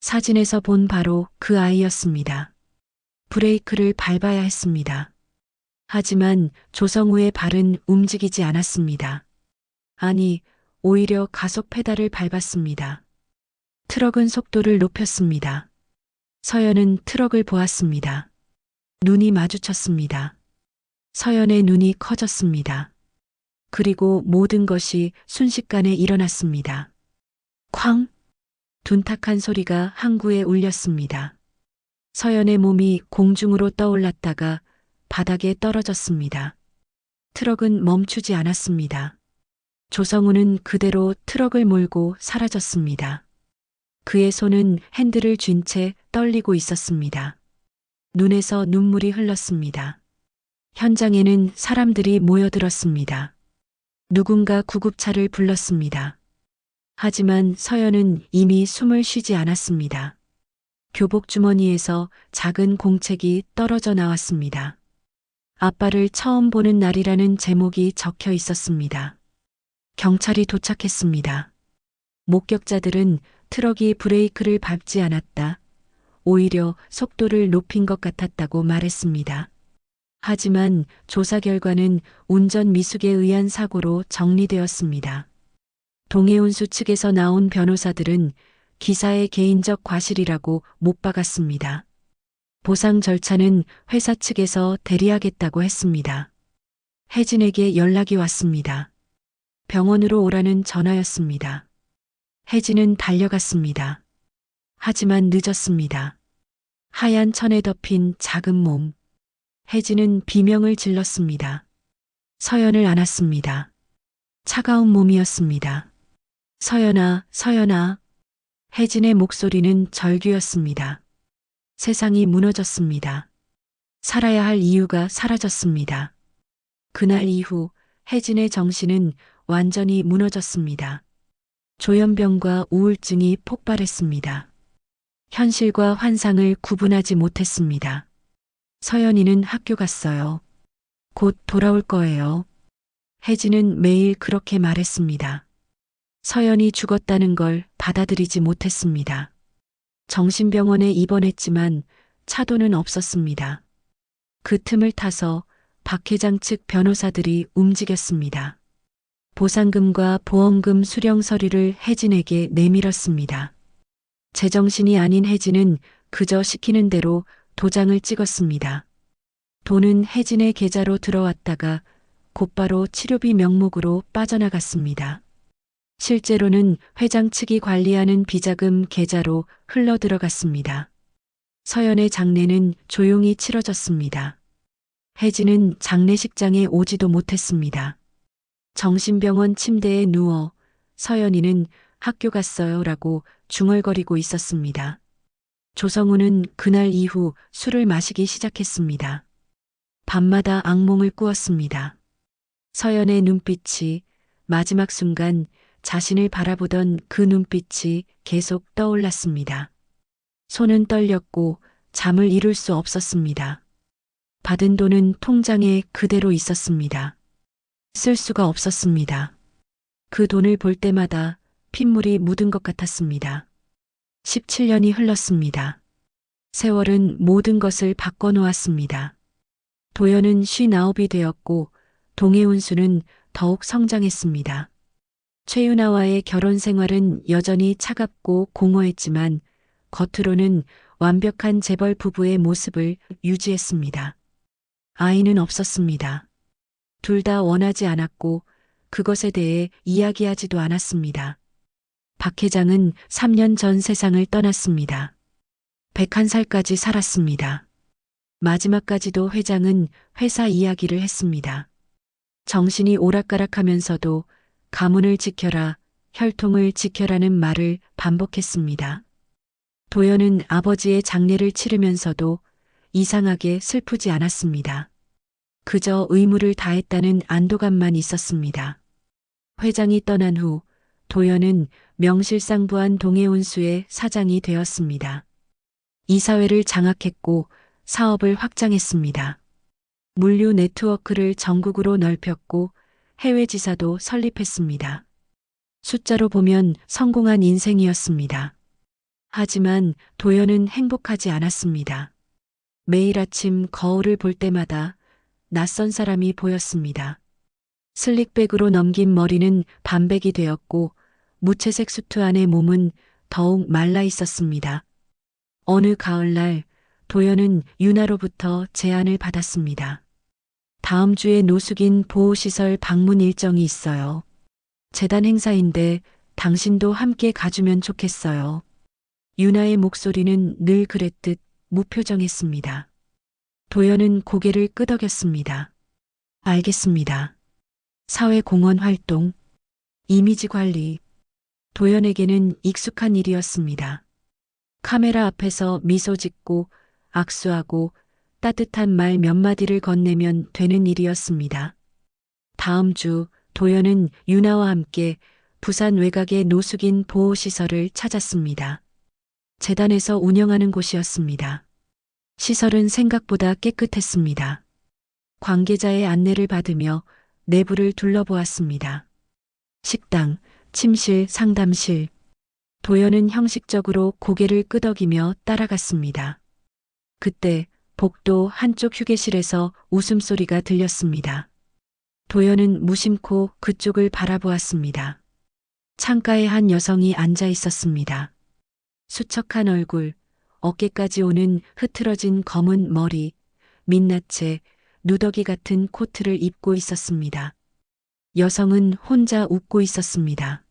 사진에서 본 바로 그 아이였습니다. 브레이크를 밟아야 했습니다. 하지만 조성우의 발은 움직이지 않았습니다. 아니, 오히려 가속 페달을 밟았습니다. 트럭은 속도를 높였습니다. 서연은 트럭을 보았습니다. 눈이 마주쳤습니다. 서연의 눈이 커졌습니다. 그리고 모든 것이 순식간에 일어났습니다. 쾅! 둔탁한 소리가 항구에 울렸습니다. 서연의 몸이 공중으로 떠올랐다가 바닥에 떨어졌습니다. 트럭은 멈추지 않았습니다. 조성우는 그대로 트럭을 몰고 사라졌습니다. 그의 손은 핸들을 쥔 채 떨리고 있었습니다. 눈에서 눈물이 흘렀습니다. 현장에는 사람들이 모여들었습니다. 누군가 구급차를 불렀습니다. 하지만 서연은 이미 숨을 쉬지 않았습니다. 교복 주머니에서 작은 공책이 떨어져 나왔습니다. 아빠를 처음 보는 날이라는 제목이 적혀 있었습니다. 경찰이 도착했습니다. 목격자들은 트럭이 브레이크를 밟지 않았다. 오히려 속도를 높인 것 같았다고 말했습니다. 하지만 조사 결과는 운전 미숙에 의한 사고로 정리되었습니다. 동해운수 측에서 나온 변호사들은 기사의 개인적 과실이라고 못 박았습니다. 보상 절차는 회사 측에서 대리하겠다고 했습니다. 혜진에게 연락이 왔습니다. 병원으로 오라는 전화였습니다. 혜진은 달려갔습니다. 하지만 늦었습니다. 하얀 천에 덮인 작은 몸. 혜진은 비명을 질렀습니다. 서연을 안았습니다. 차가운 몸이었습니다. 서연아, 서연아. 혜진의 목소리는 절규였습니다. 세상이 무너졌습니다. 살아야 할 이유가 사라졌습니다. 그날 이후 혜진의 정신은 완전히 무너졌습니다. 조현병과 우울증이 폭발했습니다. 현실과 환상을 구분하지 못했습니다. 서연이는 학교 갔어요. 곧 돌아올 거예요. 혜진은 매일 그렇게 말했습니다. 서연이 죽었다는 걸 받아들이지 못했습니다. 정신병원에 입원했지만 차도는 없었습니다. 그 틈을 타서 박 회장 측 변호사들이 움직였습니다. 보상금과 보험금 수령 서류를 혜진에게 내밀었습니다. 제정신이 아닌 혜진은 그저 시키는 대로 도장을 찍었습니다. 돈은 혜진의 계좌로 들어왔다가 곧바로 치료비 명목으로 빠져나갔습니다. 실제로는 회장 측이 관리하는 비자금 계좌로 흘러들어갔습니다. 서연의 장례는 조용히 치러졌습니다. 혜진은 장례식장에 오지도 못했습니다. 정신병원 침대에 누워 서연이는 학교 갔어요라고 중얼거리고 있었습니다. 조성우는 그날 이후 술을 마시기 시작했습니다. 밤마다 악몽을 꾸었습니다. 서연의 눈빛이 마지막 순간 자신을 바라보던 그 눈빛이 계속 떠올랐습니다. 손은 떨렸고 잠을 이룰 수 없었습니다. 받은 돈은 통장에 그대로 있었습니다. 쓸 수가 없었습니다. 그 돈을 볼 때마다 핏물이 묻은 것 같았습니다. 17년이 흘렀습니다. 세월은 모든 것을 바꿔놓았습니다. 도연은 59이 되었고 동해운수는 더욱 성장했습니다. 최윤아와의 결혼 생활은 여전히 차갑고 공허했지만 겉으로는 완벽한 재벌 부부의 모습을 유지했습니다. 아이는 없었습니다. 둘 다 원하지 않았고 그것에 대해 이야기하지도 않았습니다. 박 회장은 3년 전 세상을 떠났습니다. 101살까지 살았습니다. 마지막까지도 회장은 회사 이야기를 했습니다. 정신이 오락가락하면서도 가문을 지켜라, 혈통을 지켜라는 말을 반복했습니다. 도연은 아버지의 장례를 치르면서도 이상하게 슬프지 않았습니다. 그저 의무를 다했다는 안도감만 있었습니다. 회장이 떠난 후 도연은 명실상부한 동해운수의 사장이 되었습니다. 이사회를 장악했고 사업을 확장했습니다. 물류 네트워크를 전국으로 넓혔고 해외 지사도 설립했습니다. 숫자로 보면 성공한 인생이었습니다. 하지만 도연은 행복하지 않았습니다. 매일 아침 거울을 볼 때마다 낯선 사람이 보였습니다. 슬릭백으로 넘긴 머리는 반백이 되었고 무채색 수트 안의 몸은 더욱 말라 있었습니다. 어느 가을날 도연은 유나로부터 제안을 받았습니다. 다음 주에 노숙인 보호시설 방문 일정이 있어요. 재단 행사인데 당신도 함께 가주면 좋겠어요. 유나의 목소리는 늘 그랬듯 무표정했습니다. 도연은 고개를 끄덕였습니다. 알겠습니다. 사회공헌 활동, 이미지 관리, 도연에게는 익숙한 일이었습니다. 카메라 앞에서 미소 짓고 악수하고 따뜻한 말 몇 마디를 건네면 되는 일이었습니다. 다음 주 도연은 유나와 함께 부산 외곽의 노숙인 보호시설을 찾았습니다. 재단에서 운영하는 곳이었습니다. 시설은 생각보다 깨끗했습니다. 관계자의 안내를 받으며 내부를 둘러보았습니다. 식당, 침실, 상담실. 도연은 형식적으로 고개를 끄덕이며 따라갔습니다. 그때 복도 한쪽 휴게실에서 웃음소리가 들렸습니다. 도연은 무심코 그쪽을 바라보았습니다. 창가에 한 여성이 앉아 있었습니다. 수척한 얼굴, 어깨까지 오는 흐트러진 검은 머리, 민낯에 누더기 같은 코트를 입고 있었습니다. 여성은 혼자 웃고 있었습니다.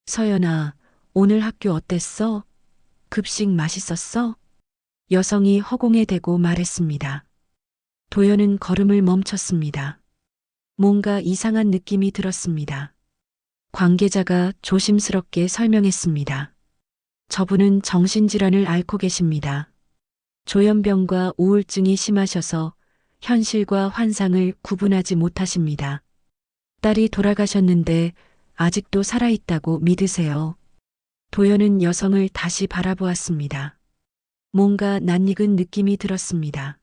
서연아, 오늘 학교 어땠어? 급식 맛있었어? 여성이 허공에 대고 말했습니다. 도연은 걸음을 멈췄습니다. 뭔가 이상한 느낌이 들었습니다. 관계자가 조심스럽게 설명했습니다. 저분은 정신질환을 앓고 계십니다. 조현병과 우울증이 심하셔서 현실과 환상을 구분하지 못하십니다. 딸이 돌아가셨는데 아직도 살아있다고 믿으세요. 도연은 여성을 다시 바라보았습니다. 뭔가 낯익은 느낌이 들었습니다.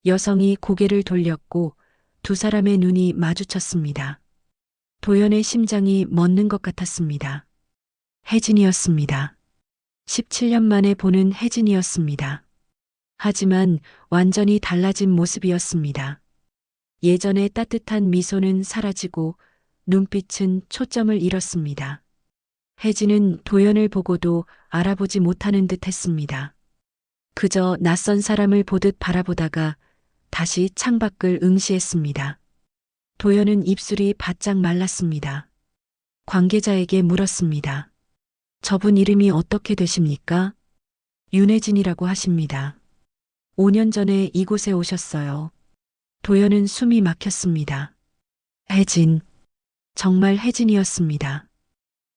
여성이 고개를 돌렸고 두 사람의 눈이 마주쳤습니다. 도연의 심장이 멎는 것 같았습니다. 혜진이었습니다. 17년 만에 보는 혜진이었습니다. 하지만 완전히 달라진 모습이었습니다. 예전의 따뜻한 미소는 사라지고 눈빛은 초점을 잃었습니다. 혜진은 도연을 보고도 알아보지 못하는 듯 했습니다. 그저 낯선 사람을 보듯 바라보다가 다시 창밖을 응시했습니다. 도연은 입술이 바짝 말랐습니다. 관계자에게 물었습니다. 저분 이름이 어떻게 되십니까? 윤혜진이라고 하십니다. 5년 전에 이곳에 오셨어요. 도연은 숨이 막혔습니다. 혜진. 정말 혜진이었습니다.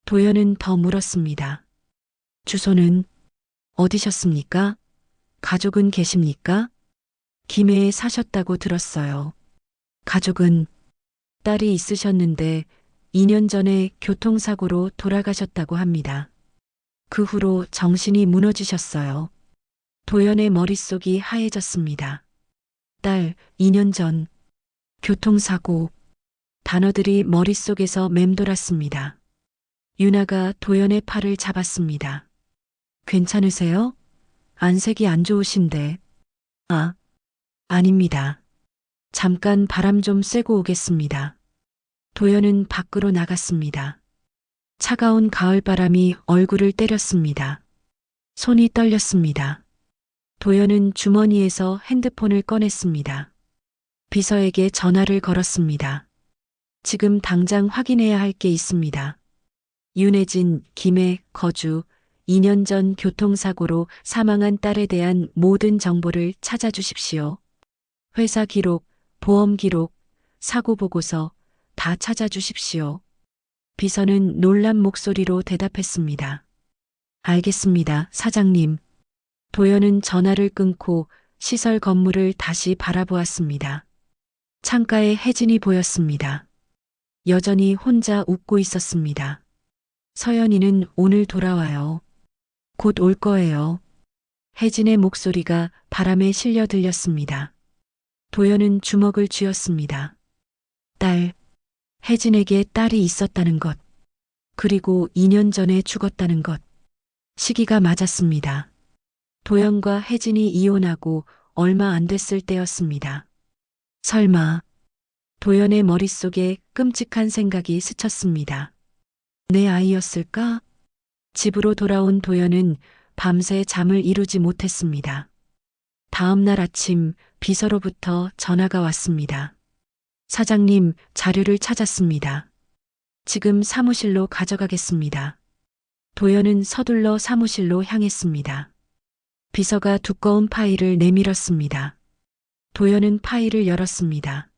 도연은 더 물었습니다. 주소는 어디셨습니까? 가족은 계십니까? 김해에 사셨다고 들었어요. 가족은 딸이 있으셨는데 2년 전에 교통사고로 돌아가셨다고 합니다. 그 후로 정신이 무너지셨어요. 도연의 머릿속이 하얘졌습니다. 딸, 2년 전, 교통사고. 단어들이 머릿속에서 맴돌았습니다. 유나가 도연의 팔을 잡았습니다. 괜찮으세요? 안색이 안 좋으신데. 아, 아닙니다. 잠깐 바람 좀 쐬고 오겠습니다. 도연은 밖으로 나갔습니다. 차가운 가을바람이 얼굴을 때렸습니다. 손이 떨렸습니다. 도연은 주머니에서 핸드폰을 꺼냈습니다. 비서에게 전화를 걸었습니다. 지금 당장 확인해야 할 게 있습니다. 윤혜진, 김해, 거주, 2년 전 교통사고로 사망한 딸에 대한 모든 정보를 찾아주십시오. 회사 기록, 보험 기록, 사고 보고서 다 찾아주십시오. 비서는 놀란 목소리로 대답했습니다. 알겠습니다, 사장님. 도연은 전화를 끊고 시설 건물을 다시 바라보았습니다. 창가에 혜진이 보였습니다. 여전히 혼자 웃고 있었습니다. 서연이는 오늘 돌아와요. 곧 올 거예요. 혜진의 목소리가 바람에 실려 들렸습니다. 도연은 주먹을 쥐었습니다. 딸, 혜진에게 딸이 있었다는 것, 그리고 2년 전에 죽었다는 것. 시기가 맞았습니다. 도연과 혜진이 이혼하고 얼마 안 됐을 때였습니다. 설마, 도연의 머릿속에 끔찍한 생각이 스쳤습니다. 내 아이였을까? 집으로 돌아온 도연은 밤새 잠을 이루지 못했습니다. 다음 날 아침 비서로부터 전화가 왔습니다. 사장님, 자료를 찾았습니다. 지금 사무실로 가져가겠습니다. 도연은 서둘러 사무실로 향했습니다. 비서가 두꺼운 파일을 내밀었습니다. 도연은 파일을 열었습니다.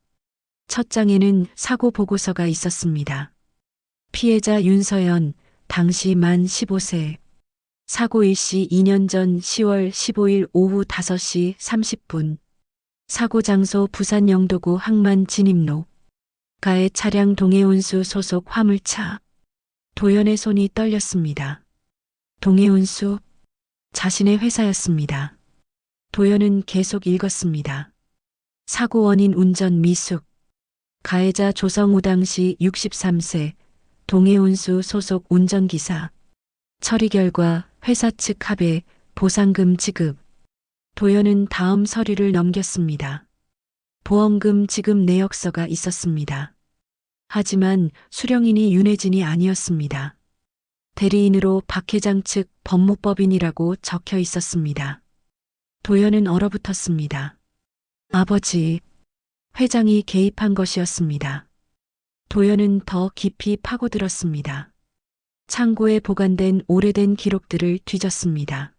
첫 장에는 사고 보고서가 있었습니다. 피해자 윤서연, 당시 만 15세. 사고 일시 2년 전 10월 15일 오후 5시 30분. 사고 장소 부산 영도구 항만 진입로. 가해 차량 동해운수 소속 화물차. 도연의 손이 떨렸습니다. 동해운수? 자신의 회사였습니다. 도연은 계속 읽었습니다. 사고 원인 운전 미숙. 가해자 조성우 당시 63세. 동해운수 소속 운전기사. 처리 결과 회사 측 합의, 보상금 지급. 도연은 다음 서류를 넘겼습니다. 보험금 지급 내역서가 있었습니다. 하지만 수령인이 윤혜진이 아니었습니다. 대리인으로 박 회장 측 법무법인이라고 적혀 있었습니다. 도연은 얼어붙었습니다. 아버지, 회장이 개입한 것이었습니다. 도연은 더 깊이 파고들었습니다. 창고에 보관된 오래된 기록들을 뒤졌습니다.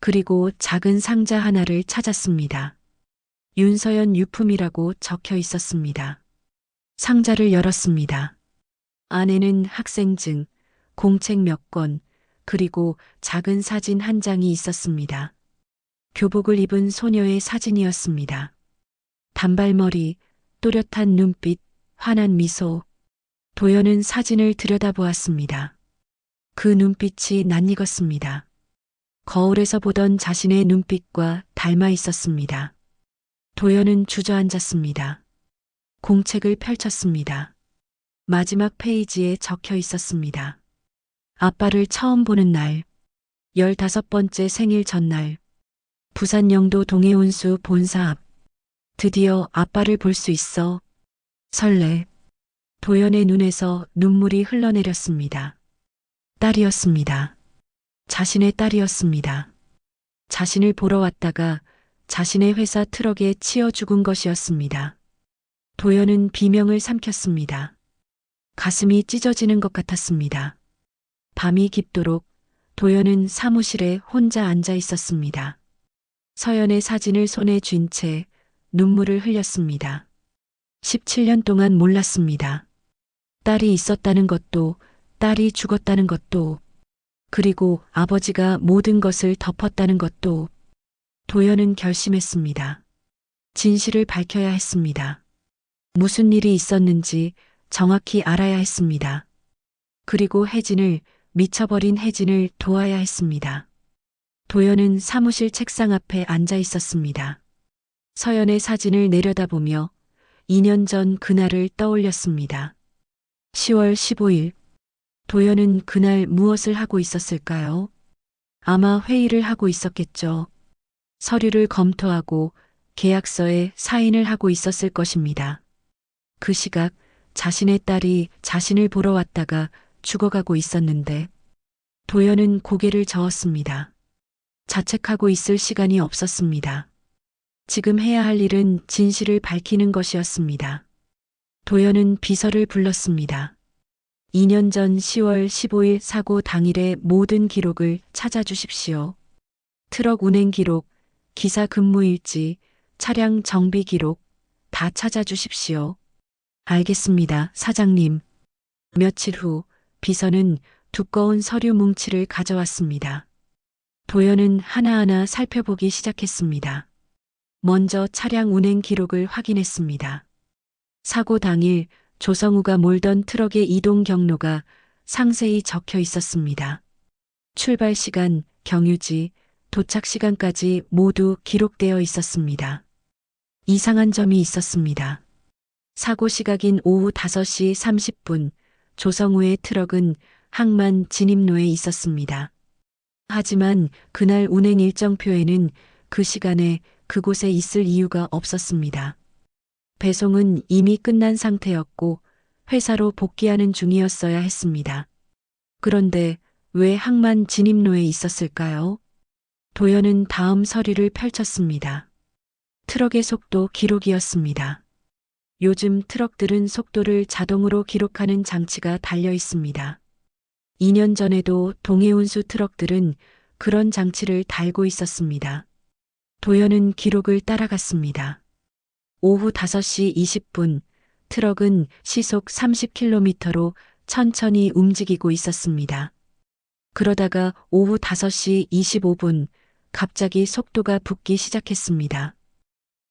그리고 작은 상자 하나를 찾았습니다. 윤서연 유품이라고 적혀 있었습니다. 상자를 열었습니다. 안에는 학생증, 공책 몇 권, 그리고 작은 사진 한 장이 있었습니다. 교복을 입은 소녀의 사진이었습니다. 단발머리, 또렷한 눈빛, 환한 미소. 도연은 사진을 들여다보았습니다. 그 눈빛이 낯익었습니다. 거울에서 보던 자신의 눈빛과 닮아 있었습니다. 도연은 주저앉았습니다. 공책을 펼쳤습니다. 마지막 페이지에 적혀 있었습니다. 아빠를 처음 보는 날, 15번째 생일 전날, 부산 영도 동해운수 본사 앞. 드디어 아빠를 볼 수 있어. 설레. 도연의 눈에서 눈물이 흘러내렸습니다. 딸이었습니다. 자신의 딸이었습니다. 자신을 보러 왔다가 자신의 회사 트럭에 치여 죽은 것이었습니다. 도연은 비명을 삼켰습니다. 가슴이 찢어지는 것 같았습니다. 밤이 깊도록 도연은 사무실에 혼자 앉아 있었습니다. 서연의 사진을 손에 쥔 채 눈물을 흘렸습니다. 17년 동안 몰랐습니다. 딸이 있었다는 것도, 딸이 죽었다는 것도, 그리고 아버지가 모든 것을 덮었다는 것도. 도연은 결심했습니다. 진실을 밝혀야 했습니다. 무슨 일이 있었는지 정확히 알아야 했습니다. 그리고 혜진을, 미쳐버린 혜진을 도와야 했습니다. 도연은 사무실 책상 앞에 앉아 있었습니다. 서연의 사진을 내려다보며 2년 전 그날을 떠올렸습니다. 10월 15일. 도연은 그날 무엇을 하고 있었을까요? 아마 회의를 하고 있었겠죠. 서류를 검토하고 계약서에 사인을 하고 있었을 것입니다. 그 시각 자신의 딸이 자신을 보러 왔다가 죽어가고 있었는데 도연은 고개를 저었습니다. 자책하고 있을 시간이 없었습니다. 지금 해야 할 일은 진실을 밝히는 것이었습니다. 도연은 비서를 불렀습니다. 2년 전 10월 15일 사고 당일의 모든 기록을 찾아주십시오. 트럭 운행 기록, 기사 근무 일지, 차량 정비 기록 다 찾아주십시오. 알겠습니다, 사장님. 며칠 후 비서는 두꺼운 서류 뭉치를 가져왔습니다. 도연은 하나하나 살펴보기 시작했습니다. 먼저 차량 운행 기록을 확인했습니다. 사고 당일 조성우가 몰던 트럭의 이동 경로가 상세히 적혀 있었습니다. 출발 시간, 경유지, 도착 시간까지 모두 기록되어 있었습니다. 이상한 점이 있었습니다. 사고 시각인 오후 5시 30분, 조성우의 트럭은 항만 진입로에 있었습니다. 하지만 그날 운행 일정표에는 그 시간에 그곳에 있을 이유가 없었습니다. 배송은 이미 끝난 상태였고 회사로 복귀하는 중이었어야 했습니다. 그런데 왜 항만 진입로에 있었을까요? 도연은 다음 서류를 펼쳤습니다. 트럭의 속도 기록이었습니다. 요즘 트럭들은 속도를 자동으로 기록하는 장치가 달려 있습니다. 2년 전에도 동해운수 트럭들은 그런 장치를 달고 있었습니다. 도연은 기록을 따라갔습니다. 오후 5시 20분, 트럭은 시속 30km로 천천히 움직이고 있었습니다. 그러다가 오후 5시 25분, 갑자기 속도가 붙기 시작했습니다.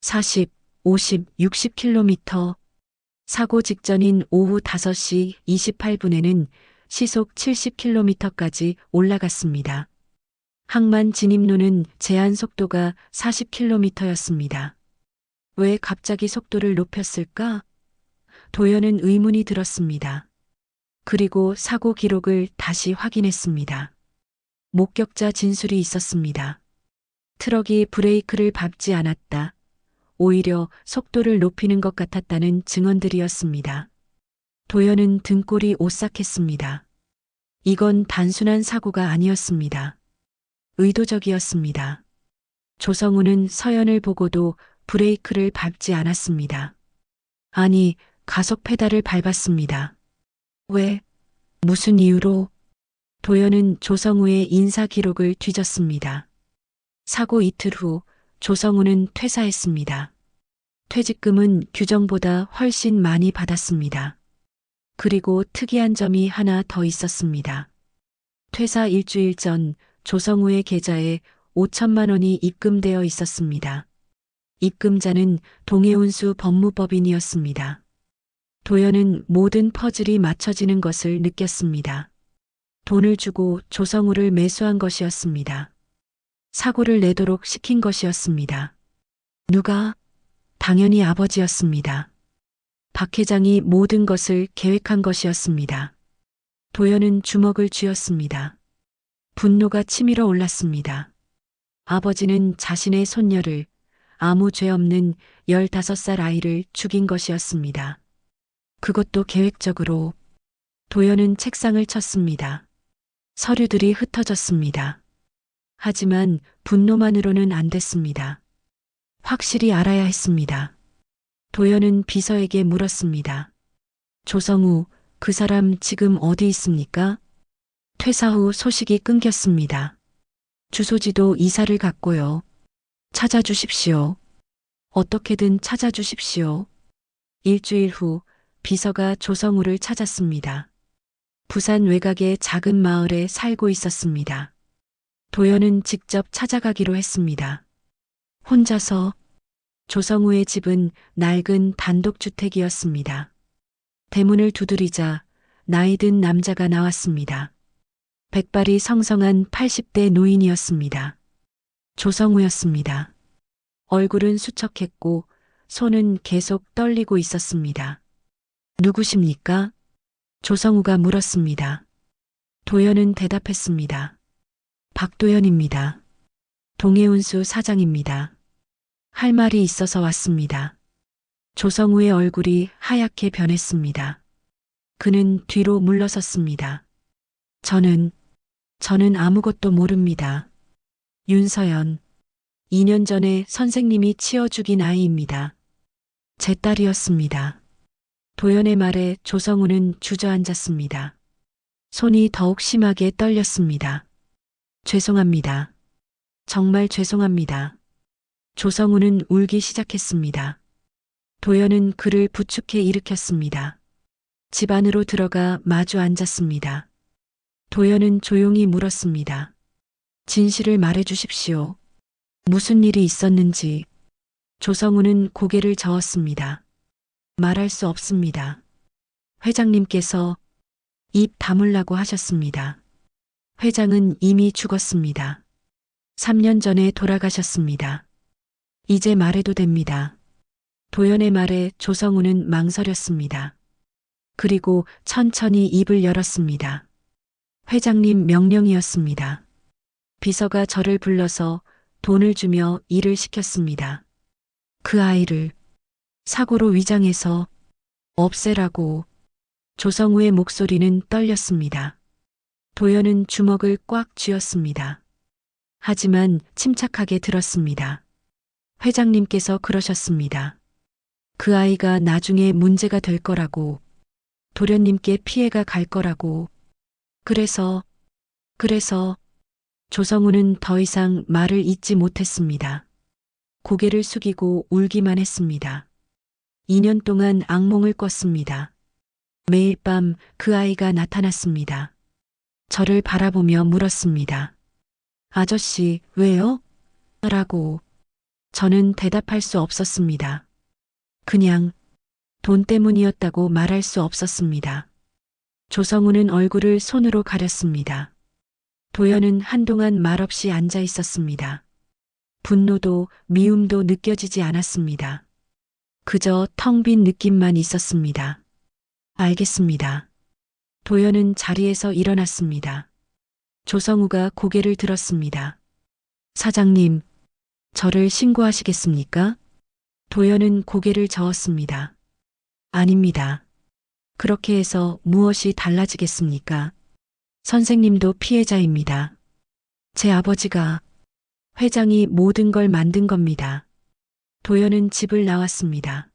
40, 50, 60km. 사고 직전인 오후 5시 28분에는 시속 70km까지 올라갔습니다. 항만 진입로는 제한 속도가 40km였습니다. 왜 갑자기 속도를 높였을까? 도연은 의문이 들었습니다. 그리고 사고 기록을 다시 확인했습니다. 목격자 진술이 있었습니다. 트럭이 브레이크를 밟지 않았다. 오히려 속도를 높이는 것 같았다는 증언들이었습니다. 도연은 등골이 오싹했습니다. 이건 단순한 사고가 아니었습니다. 의도적이었습니다. 조성우는 서연을 보고도 브레이크를 밟지 않았습니다. 아니, 가속 페달을 밟았습니다. 왜? 무슨 이유로? 도연은 조성우의 인사 기록을 뒤졌습니다. 사고 이틀 후 조성우는 퇴사했습니다. 퇴직금은 규정보다 훨씬 많이 받았습니다. 그리고 특이한 점이 하나 더 있었습니다. 퇴사 일주일 전 조성우의 계좌에 5천만 원이 입금되어 있었습니다. 입금자는 동해운수 법무법인이었습니다. 도연은 모든 퍼즐이 맞춰지는 것을 느꼈습니다. 돈을 주고 조성우를 매수한 것이었습니다. 사고를 내도록 시킨 것이었습니다. 누가? 당연히 아버지였습니다. 박 회장이 모든 것을 계획한 것이었습니다. 도연은 주먹을 쥐었습니다. 분노가 치밀어 올랐습니다. 아버지는 자신의 손녀를, 아무 죄 없는 15살 아이를 죽인 것이었습니다. 그것도 계획적으로. 도연은 책상을 쳤습니다. 서류들이 흩어졌습니다. 하지만 분노만으로는 안 됐습니다. 확실히 알아야 했습니다. 도연은 비서에게 물었습니다. 조성우, 그 사람 지금 어디 있습니까? 퇴사 후 소식이 끊겼습니다. 주소지도 이사를 갔고요. 찾아주십시오. 어떻게든 찾아주십시오. 일주일 후 비서가 조성우를 찾았습니다. 부산 외곽의 작은 마을에 살고 있었습니다. 도연은 직접 찾아가기로 했습니다. 혼자서. 조성우의 집은 낡은 단독주택이었습니다. 대문을 두드리자 나이 든 남자가 나왔습니다. 백발이 성성한 80대 노인이었습니다. 조성우였습니다. 얼굴은 수척했고 손은 계속 떨리고 있었습니다. 누구십니까? 조성우가 물었습니다. 도연은 대답했습니다. 박도연입니다. 동해운수 사장입니다. 할 말이 있어서 왔습니다. 조성우의 얼굴이 하얗게 변했습니다. 그는 뒤로 물러섰습니다. 저는 아무것도 모릅니다. 윤서연, 2년 전에 선생님이 치어 죽인 아이입니다. 제 딸이었습니다. 도연의 말에 조성우는 주저앉았습니다. 손이 더욱 심하게 떨렸습니다. 죄송합니다. 정말 죄송합니다. 조성우는 울기 시작했습니다. 도연은 그를 부축해 일으켰습니다. 집 안으로 들어가 마주 앉았습니다. 도연은 조용히 물었습니다. 진실을 말해 주십시오. 무슨 일이 있었는지. 조성우는 고개를 저었습니다. 말할 수 없습니다. 회장님께서 입 다물라고 하셨습니다. 회장은 이미 죽었습니다. 3년 전에 돌아가셨습니다. 이제 말해도 됩니다. 도연의 말에 조성우는 망설였습니다. 그리고 천천히 입을 열었습니다. 회장님 명령이었습니다. 비서가 저를 불러서 돈을 주며 일을 시켰습니다. 그 아이를 사고로 위장해서 없애라고. 조성우의 목소리는 떨렸습니다. 도연은 주먹을 꽉 쥐었습니다. 하지만 침착하게 들었습니다. 회장님께서 그러셨습니다. 그 아이가 나중에 문제가 될 거라고. 도련님께 피해가 갈 거라고. 그래서 조성우는 더 이상 말을 잇지 못했습니다. 고개를 숙이고 울기만 했습니다. 2년 동안 악몽을 꿨습니다. 매일 밤 그 아이가 나타났습니다. 저를 바라보며 물었습니다. 아저씨, 왜요? 라고. 저는 대답할 수 없었습니다. 그냥 돈 때문이었다고 말할 수 없었습니다. 조성우는 얼굴을 손으로 가렸습니다. 도연은 한동안 말없이 앉아 있었습니다. 분노도 미움도 느껴지지 않았습니다. 그저 텅 빈 느낌만 있었습니다. 알겠습니다. 도연은 자리에서 일어났습니다. 조성우가 고개를 들었습니다. 사장님, 저를 신고하시겠습니까? 도연은 고개를 저었습니다. 아닙니다. 그렇게 해서 무엇이 달라지겠습니까? 선생님도 피해자입니다. 제 아버지가 회장이 모든 걸 만든 겁니다. 도연은 집을 나왔습니다.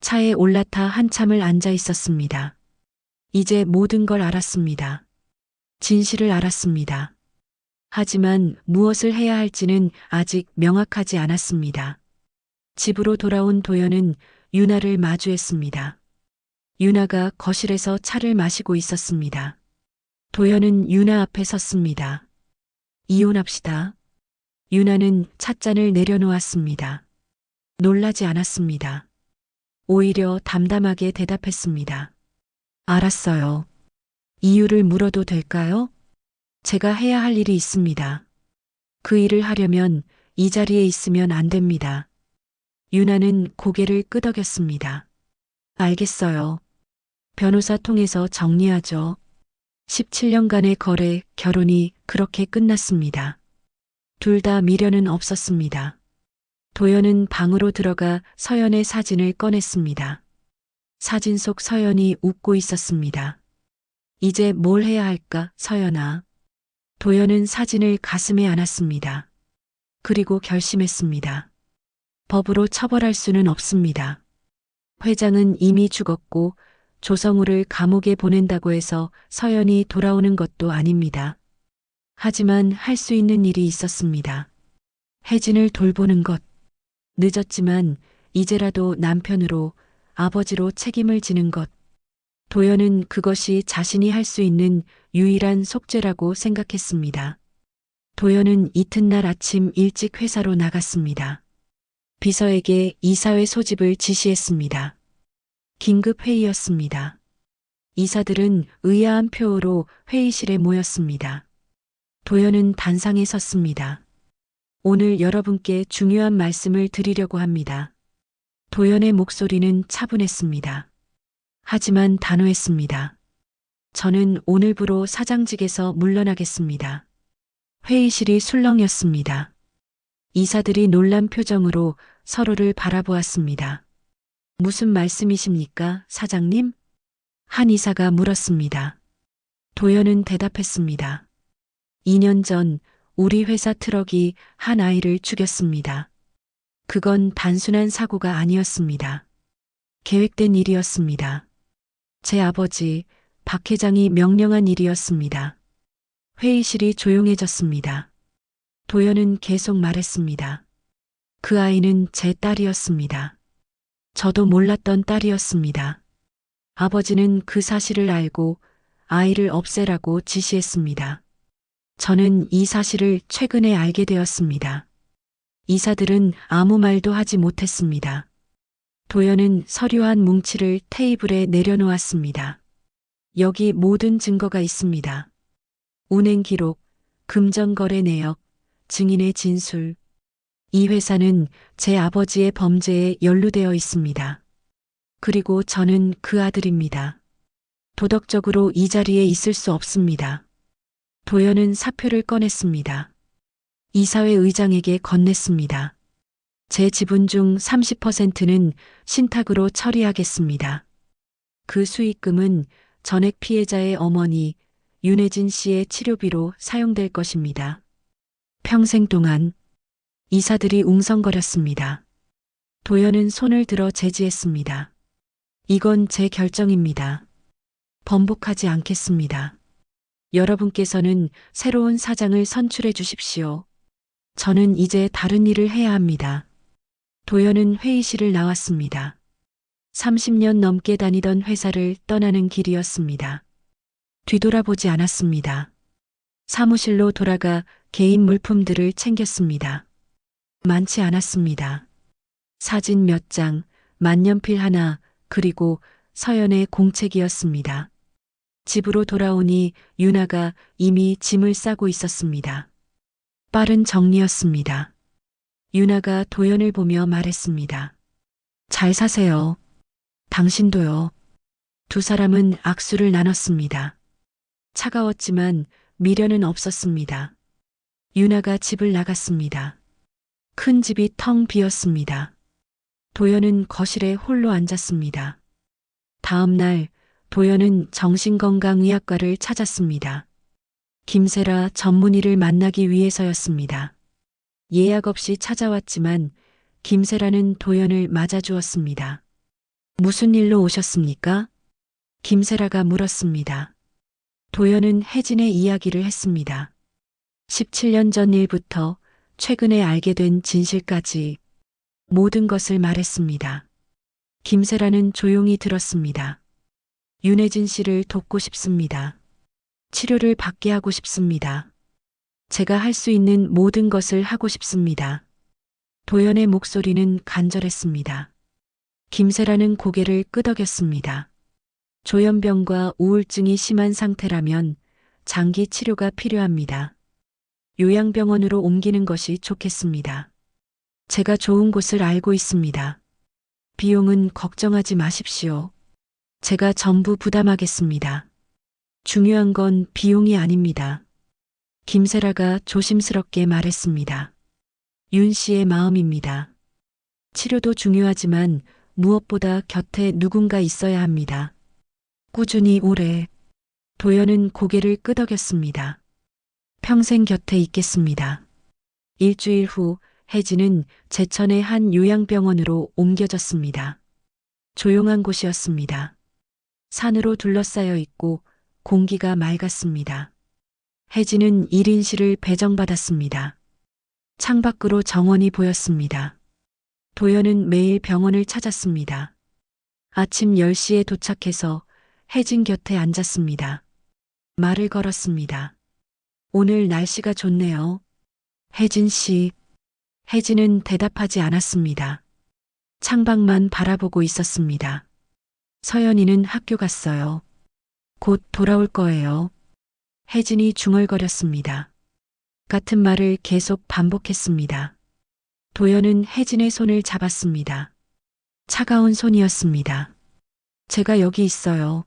차에 올라타 한참을 앉아 있었습니다. 이제 모든 걸 알았습니다. 진실을 알았습니다. 하지만 무엇을 해야 할지는 아직 명확하지 않았습니다. 집으로 돌아온 도연은 유나를 마주했습니다. 유나가 거실에서 차를 마시고 있었습니다. 도연은 유나 앞에 섰습니다. 이혼합시다. 유나는 찻잔을 내려놓았습니다. 놀라지 않았습니다. 오히려 담담하게 대답했습니다. 알았어요. 이유를 물어도 될까요? 제가 해야 할 일이 있습니다. 그 일을 하려면 이 자리에 있으면 안 됩니다. 유나는 고개를 끄덕였습니다. 알겠어요. 변호사 통해서 정리하죠. 17년간의 거래, 결혼이 그렇게 끝났습니다. 둘 다 미련은 없었습니다. 도연은 방으로 들어가 서연의 사진을 꺼냈습니다. 사진 속 서연이 웃고 있었습니다. 이제 뭘 해야 할까, 서연아? 도연은 사진을 가슴에 안았습니다. 그리고 결심했습니다. 법으로 처벌할 수는 없습니다. 회장은 이미 죽었고 조성우를 감옥에 보낸다고 해서 서연이 돌아오는 것도 아닙니다. 하지만 할 수 있는 일이 있었습니다. 혜진을 돌보는 것. 늦었지만 이제라도 남편으로, 아버지로 책임을 지는 것. 도연은 그것이 자신이 할 수 있는 유일한 속죄라고 생각했습니다. 도연은 이튿날 아침 일찍 회사로 나갔습니다. 비서에게 이사회 소집을 지시했습니다. 긴급 회의였습니다. 이사들은 의아한 표로 회의실에 모였습니다. 도연은 단상에 섰습니다. 오늘 여러분께 중요한 말씀을 드리려고 합니다. 도연의 목소리는 차분했습니다. 하지만 단호했습니다. 저는 오늘부로 사장직에서 물러나겠습니다. 회의실이 술렁였습니다. 이사들이 놀란 표정으로 서로를 바라보았습니다. 무슨 말씀이십니까, 사장님? 한 이사가 물었습니다. 도연은 대답했습니다. 2년 전 우리 회사 트럭이 한 아이를 죽였습니다. 그건 단순한 사고가 아니었습니다. 계획된 일이었습니다. 제 아버지 박 회장이 명령한 일이었습니다. 회의실이 조용해졌습니다. 도연은 계속 말했습니다. 그 아이는 제 딸이었습니다. 저도 몰랐던 딸이었습니다. 아버지는 그 사실을 알고 아이를 없애라고 지시했습니다. 저는 이 사실을 최근에 알게 되었습니다. 이사들은 아무 말도 하지 못했습니다. 도연은 서류 한 뭉치를 테이블에 내려놓았습니다. 여기 모든 증거가 있습니다. 운행 기록, 금전거래 내역, 증인의 진술. 이 회사는 제 아버지의 범죄에 연루되어 있습니다. 그리고 저는 그 아들입니다. 도덕적으로 이 자리에 있을 수 없습니다. 도연은 사표를 꺼냈습니다. 이사회 의장에게 건넸습니다. 제 지분 중 30%는 신탁으로 처리하겠습니다. 그 수익금은 전액 피해자의 어머니 윤혜진 씨의 치료비로 사용될 것입니다. 평생 동안 이사들이 웅성거렸습니다. 도연은 손을 들어 제지했습니다. 이건 제 결정입니다. 번복하지 않겠습니다. 여러분께서는 새로운 사장을 선출해 주십시오. 저는 이제 다른 일을 해야 합니다. 도연은 회의실을 나왔습니다. 30년 넘게 다니던 회사를 떠나는 길이었습니다. 뒤돌아보지 않았습니다. 사무실로 돌아가 개인 물품들을 챙겼습니다. 많지 않았습니다. 사진 몇 장, 만년필 하나, 그리고 서연의 공책이었습니다. 집으로 돌아오니 유나가 이미 짐을 싸고 있었습니다. 빠른 정리였습니다. 유나가 도연을 보며 말했습니다. 잘 사세요. 당신도요. 두 사람은 악수를 나눴습니다. 차가웠지만 미련은 없었습니다. 유나가 집을 나갔습니다. 큰 집이 텅 비었습니다. 도연은 거실에 홀로 앉았습니다. 다음 날 도연은 정신건강의학과를 찾았습니다. 김세라 전문의를 만나기 위해서였습니다. 예약 없이 찾아왔지만 김세라는 도연을 맞아주었습니다. 무슨 일로 오셨습니까? 김세라가 물었습니다. 도연은 혜진의 이야기를 했습니다. 17년 전 일부터 최근에 알게 된 진실까지 모든 것을 말했습니다. 김세라는 조용히 들었습니다. 윤혜진 씨를 돕고 싶습니다. 치료를 받게 하고 싶습니다. 제가 할 수 있는 모든 것을 하고 싶습니다. 도연의 목소리는 간절했습니다. 김세라는 고개를 끄덕였습니다. 조현병과 우울증이 심한 상태라면 장기 치료가 필요합니다. 요양병원으로 옮기는 것이 좋겠습니다. 제가 좋은 곳을 알고 있습니다. 비용은 걱정하지 마십시오. 제가 전부 부담하겠습니다. 중요한 건 비용이 아닙니다. 김세라가 조심스럽게 말했습니다. 윤 씨의 마음입니다. 치료도 중요하지만 무엇보다 곁에 누군가 있어야 합니다. 꾸준히 오래. 도연은 고개를 끄덕였습니다. 평생 곁에 있겠습니다. 일주일 후 혜진은 제천의 한 요양병원으로 옮겨졌습니다. 조용한 곳이었습니다. 산으로 둘러싸여 있고 공기가 맑았습니다. 혜진은 1인실을 배정받았습니다. 창밖으로 정원이 보였습니다. 도연은 매일 병원을 찾았습니다. 아침 10시에 도착해서 혜진 곁에 앉았습니다. 말을 걸었습니다. 오늘 날씨가 좋네요. 혜진 씨. 혜진은 대답하지 않았습니다. 창밖만 바라보고 있었습니다. 서연이는 학교 갔어요. 곧 돌아올 거예요. 혜진이 중얼거렸습니다. 같은 말을 계속 반복했습니다. 도연은 혜진의 손을 잡았습니다. 차가운 손이었습니다. 제가 여기 있어요.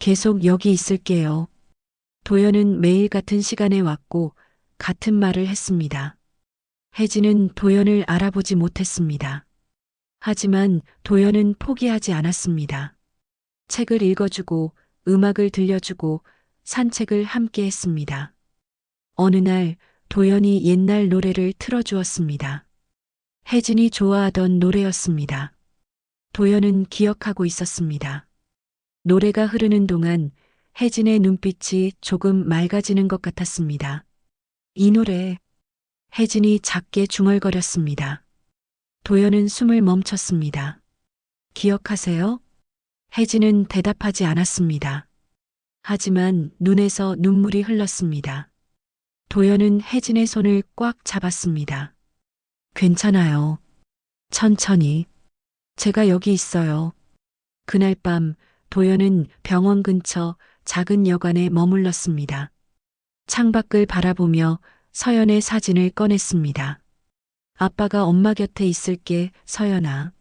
계속 여기 있을게요. 도연은 매일 같은 시간에 왔고 같은 말을 했습니다. 혜진은 도연을 알아보지 못했습니다. 하지만 도연은 포기하지 않았습니다. 책을 읽어주고 음악을 들려주고 산책을 함께 했습니다. 어느 날 도연이 옛날 노래를 틀어주었습니다. 혜진이 좋아하던 노래였습니다. 도연은 기억하고 있었습니다. 노래가 흐르는 동안 혜진의 눈빛이 조금 맑아지는 것 같았습니다. 이 노래. 혜진이 작게 중얼거렸습니다. 도연은 숨을 멈췄습니다. 기억하세요? 혜진은 대답하지 않았습니다. 하지만 눈에서 눈물이 흘렀습니다. 도연은 혜진의 손을 꽉 잡았습니다. 괜찮아요. 천천히. 제가 여기 있어요. 그날 밤 도연은 병원 근처 작은 여관에 머물렀습니다. 창밖을 바라보며 서연의 사진을 꺼냈습니다. 아빠가 엄마 곁에 있을게, 서연아.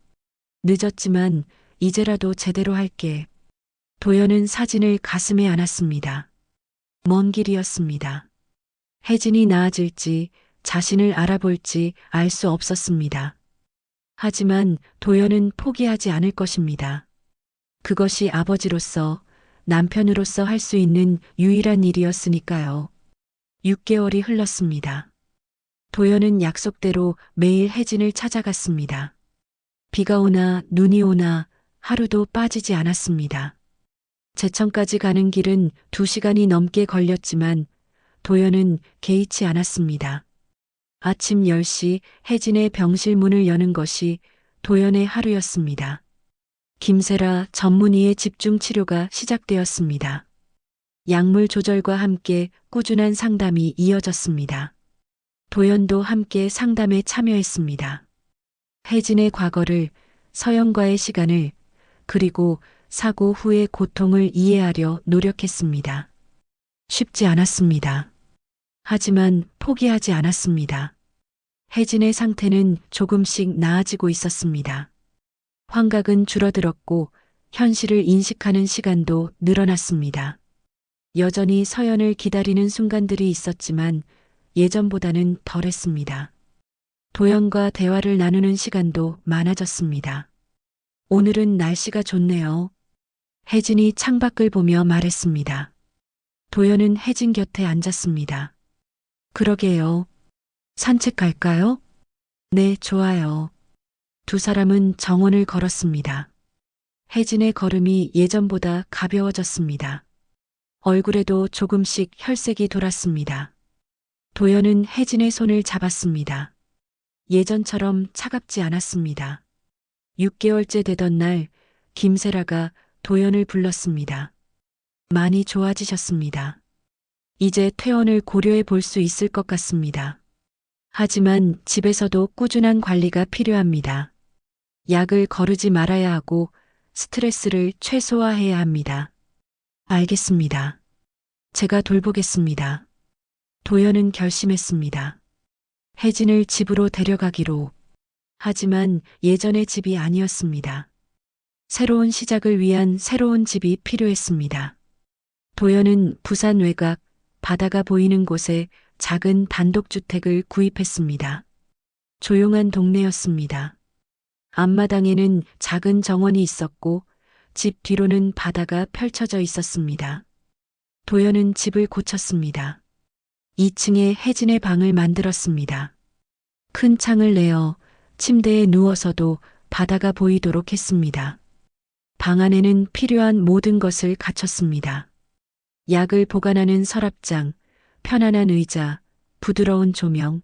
늦었지만 이제라도 제대로 할게. 도연은 사진을 가슴에 안았습니다. 먼 길이었습니다. 혜진이 나아질지 자신을 알아볼지 알 수 없었습니다. 하지만 도연은 포기하지 않을 것입니다. 그것이 아버지로서, 남편으로서 할 수 있는 유일한 일이었으니까요. 6개월이 흘렀습니다. 도연은 약속대로 매일 혜진을 찾아갔습니다. 비가 오나 눈이 오나 하루도 빠지지 않았습니다. 제천까지 가는 길은 2시간이 넘게 걸렸지만 도연은 개의치 않았습니다. 아침 10시 혜진의 병실 문을 여는 것이 도연의 하루였습니다. 김세라 전문의의 집중 치료가 시작되었습니다. 약물 조절과 함께 꾸준한 상담이 이어졌습니다. 도연도 함께 상담에 참여했습니다. 혜진의 과거를, 서연과의 시간을, 그리고 사고 후의 고통을 이해하려 노력했습니다. 쉽지 않았습니다. 하지만 포기하지 않았습니다. 혜진의 상태는 조금씩 나아지고 있었습니다. 환각은 줄어들었고 현실을 인식하는 시간도 늘어났습니다. 여전히 서연을 기다리는 순간들이 있었지만 예전보다는 덜했습니다. 도연과 대화를 나누는 시간도 많아졌습니다. 오늘은 날씨가 좋네요. 혜진이 창밖을 보며 말했습니다. 도연은 혜진 곁에 앉았습니다. 그러게요. 산책 갈까요? 네, 좋아요. 두 사람은 정원을 걸었습니다. 혜진의 걸음이 예전보다 가벼워졌습니다. 얼굴에도 조금씩 혈색이 돌았습니다. 도연은 혜진의 손을 잡았습니다. 예전처럼 차갑지 않았습니다. 6개월째 되던 날 김세라가 도연을 불렀습니다. 많이 좋아지셨습니다. 이제 퇴원을 고려해 볼 수 있을 것 같습니다. 하지만 집에서도 꾸준한 관리가 필요합니다. 약을 거르지 말아야 하고 스트레스를 최소화해야 합니다. 알겠습니다. 제가 돌보겠습니다. 도연은 결심했습니다. 혜진을 집으로 데려가기로. 하지만 예전의 집이 아니었습니다. 새로운 시작을 위한 새로운 집이 필요했습니다. 도연은 부산 외곽, 바다가 보이는 곳에 작은 단독주택을 구입했습니다. 조용한 동네였습니다. 앞마당에는 작은 정원이 있었고 집 뒤로는 바다가 펼쳐져 있었습니다. 도연은 집을 고쳤습니다. 2층에 혜진의 방을 만들었습니다. 큰 창을 내어 침대에 누워서도 바다가 보이도록 했습니다. 방 안에는 필요한 모든 것을 갖췄습니다. 약을 보관하는 서랍장, 편안한 의자, 부드러운 조명.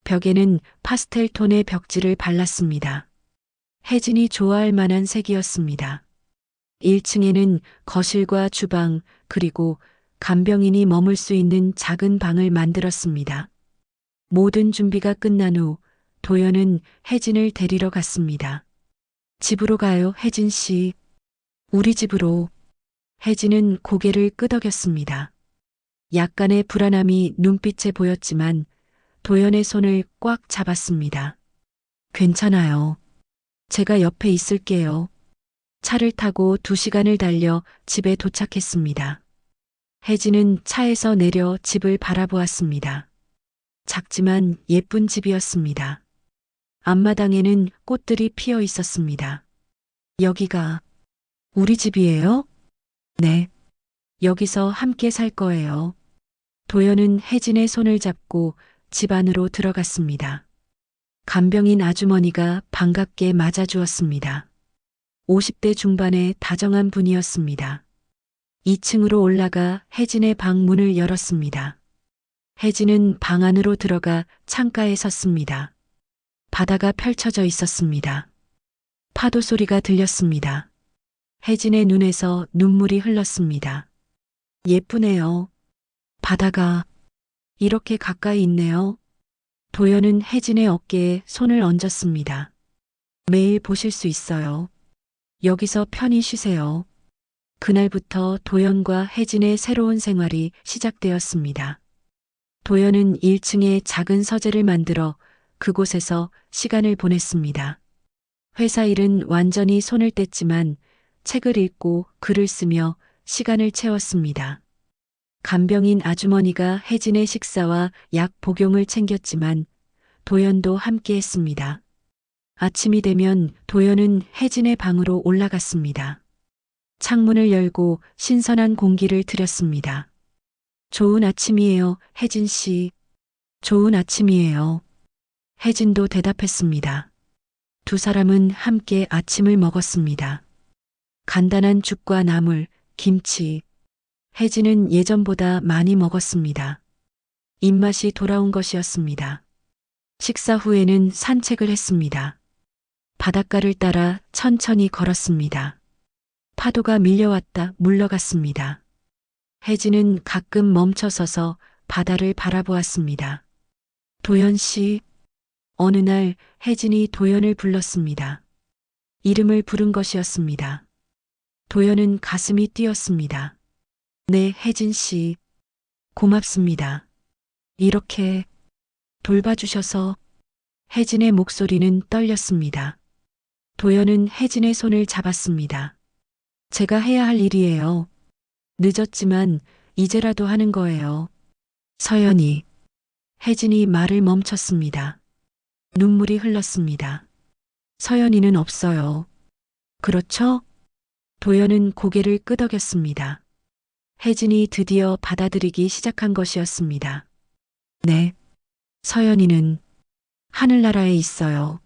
벽에는 파스텔 톤의 벽지를 발랐습니다. 혜진이 좋아할 만한 색이었습니다. 1층에는 거실과 주방, 그리고 간병인이 머물 수 있는 작은 방을 만들었습니다. 모든 준비가 끝난 후 도연은 혜진을 데리러 갔습니다. 집으로 가요, 혜진 씨. 우리 집으로. 혜진은 고개를 끄덕였습니다. 약간의 불안함이 눈빛에 보였지만 도연의 손을 꽉 잡았습니다. 괜찮아요. 제가 옆에 있을게요. 차를 타고 2시간을 달려 집에 도착했습니다. 혜진은 차에서 내려 집을 바라보았습니다. 작지만 예쁜 집이었습니다. 앞마당에는 꽃들이 피어 있었습니다. 여기가 우리 집이에요? 네. 여기서 함께 살 거예요. 도연은 혜진의 손을 잡고 집 안으로 들어갔습니다. 간병인 아주머니가 반갑게 맞아주었습니다. 50대 중반의 다정한 분이었습니다. 2층으로 올라가 혜진의 방 문을 열었습니다. 혜진은 방 안으로 들어가 창가에 섰습니다. 바다가 펼쳐져 있었습니다. 파도 소리가 들렸습니다. 혜진의 눈에서 눈물이 흘렀습니다. 예쁘네요. 바다가 이렇게 가까이 있네요. 도연은 혜진의 어깨에 손을 얹었습니다. 매일 보실 수 있어요. 여기서 편히 쉬세요. 그날부터 도연과 혜진의 새로운 생활이 시작되었습니다. 도연은 1층에 작은 서재를 만들어 그곳에서 시간을 보냈습니다. 회사 일은 완전히 손을 뗐지만 책을 읽고 글을 쓰며 시간을 채웠습니다. 간병인 아주머니가 혜진의 식사와 약 복용을 챙겼지만 도연도 함께 했습니다. 아침이 되면 도연은 혜진의 방으로 올라갔습니다. 창문을 열고 신선한 공기를 들였습니다. 좋은 아침이에요, 혜진 씨. 좋은 아침이에요. 혜진도 대답했습니다. 두 사람은 함께 아침을 먹었습니다. 간단한 죽과 나물, 김치. 혜진은 예전보다 많이 먹었습니다. 입맛이 돌아온 것이었습니다. 식사 후에는 산책을 했습니다. 바닷가를 따라 천천히 걸었습니다. 파도가 밀려왔다 물러갔습니다. 혜진은 가끔 멈춰서서 바다를 바라보았습니다. 도연 씨. 어느 날 혜진이 도연을 불렀습니다. 이름을 부른 것이었습니다. 도연은 가슴이 뛰었습니다. 네, 혜진 씨. 고맙습니다. 이렇게 돌봐주셔서. 혜진의 목소리는 떨렸습니다. 도연은 혜진의 손을 잡았습니다. 제가 해야 할 일이에요. 늦었지만 이제라도 하는 거예요. 서연이. 혜진이 말을 멈췄습니다. 눈물이 흘렀습니다. 서연이는 없어요. 그렇죠? 도연은 고개를 끄덕였습니다. 혜진이 드디어 받아들이기 시작한 것이었습니다. 네. 서연이는 하늘나라에 있어요.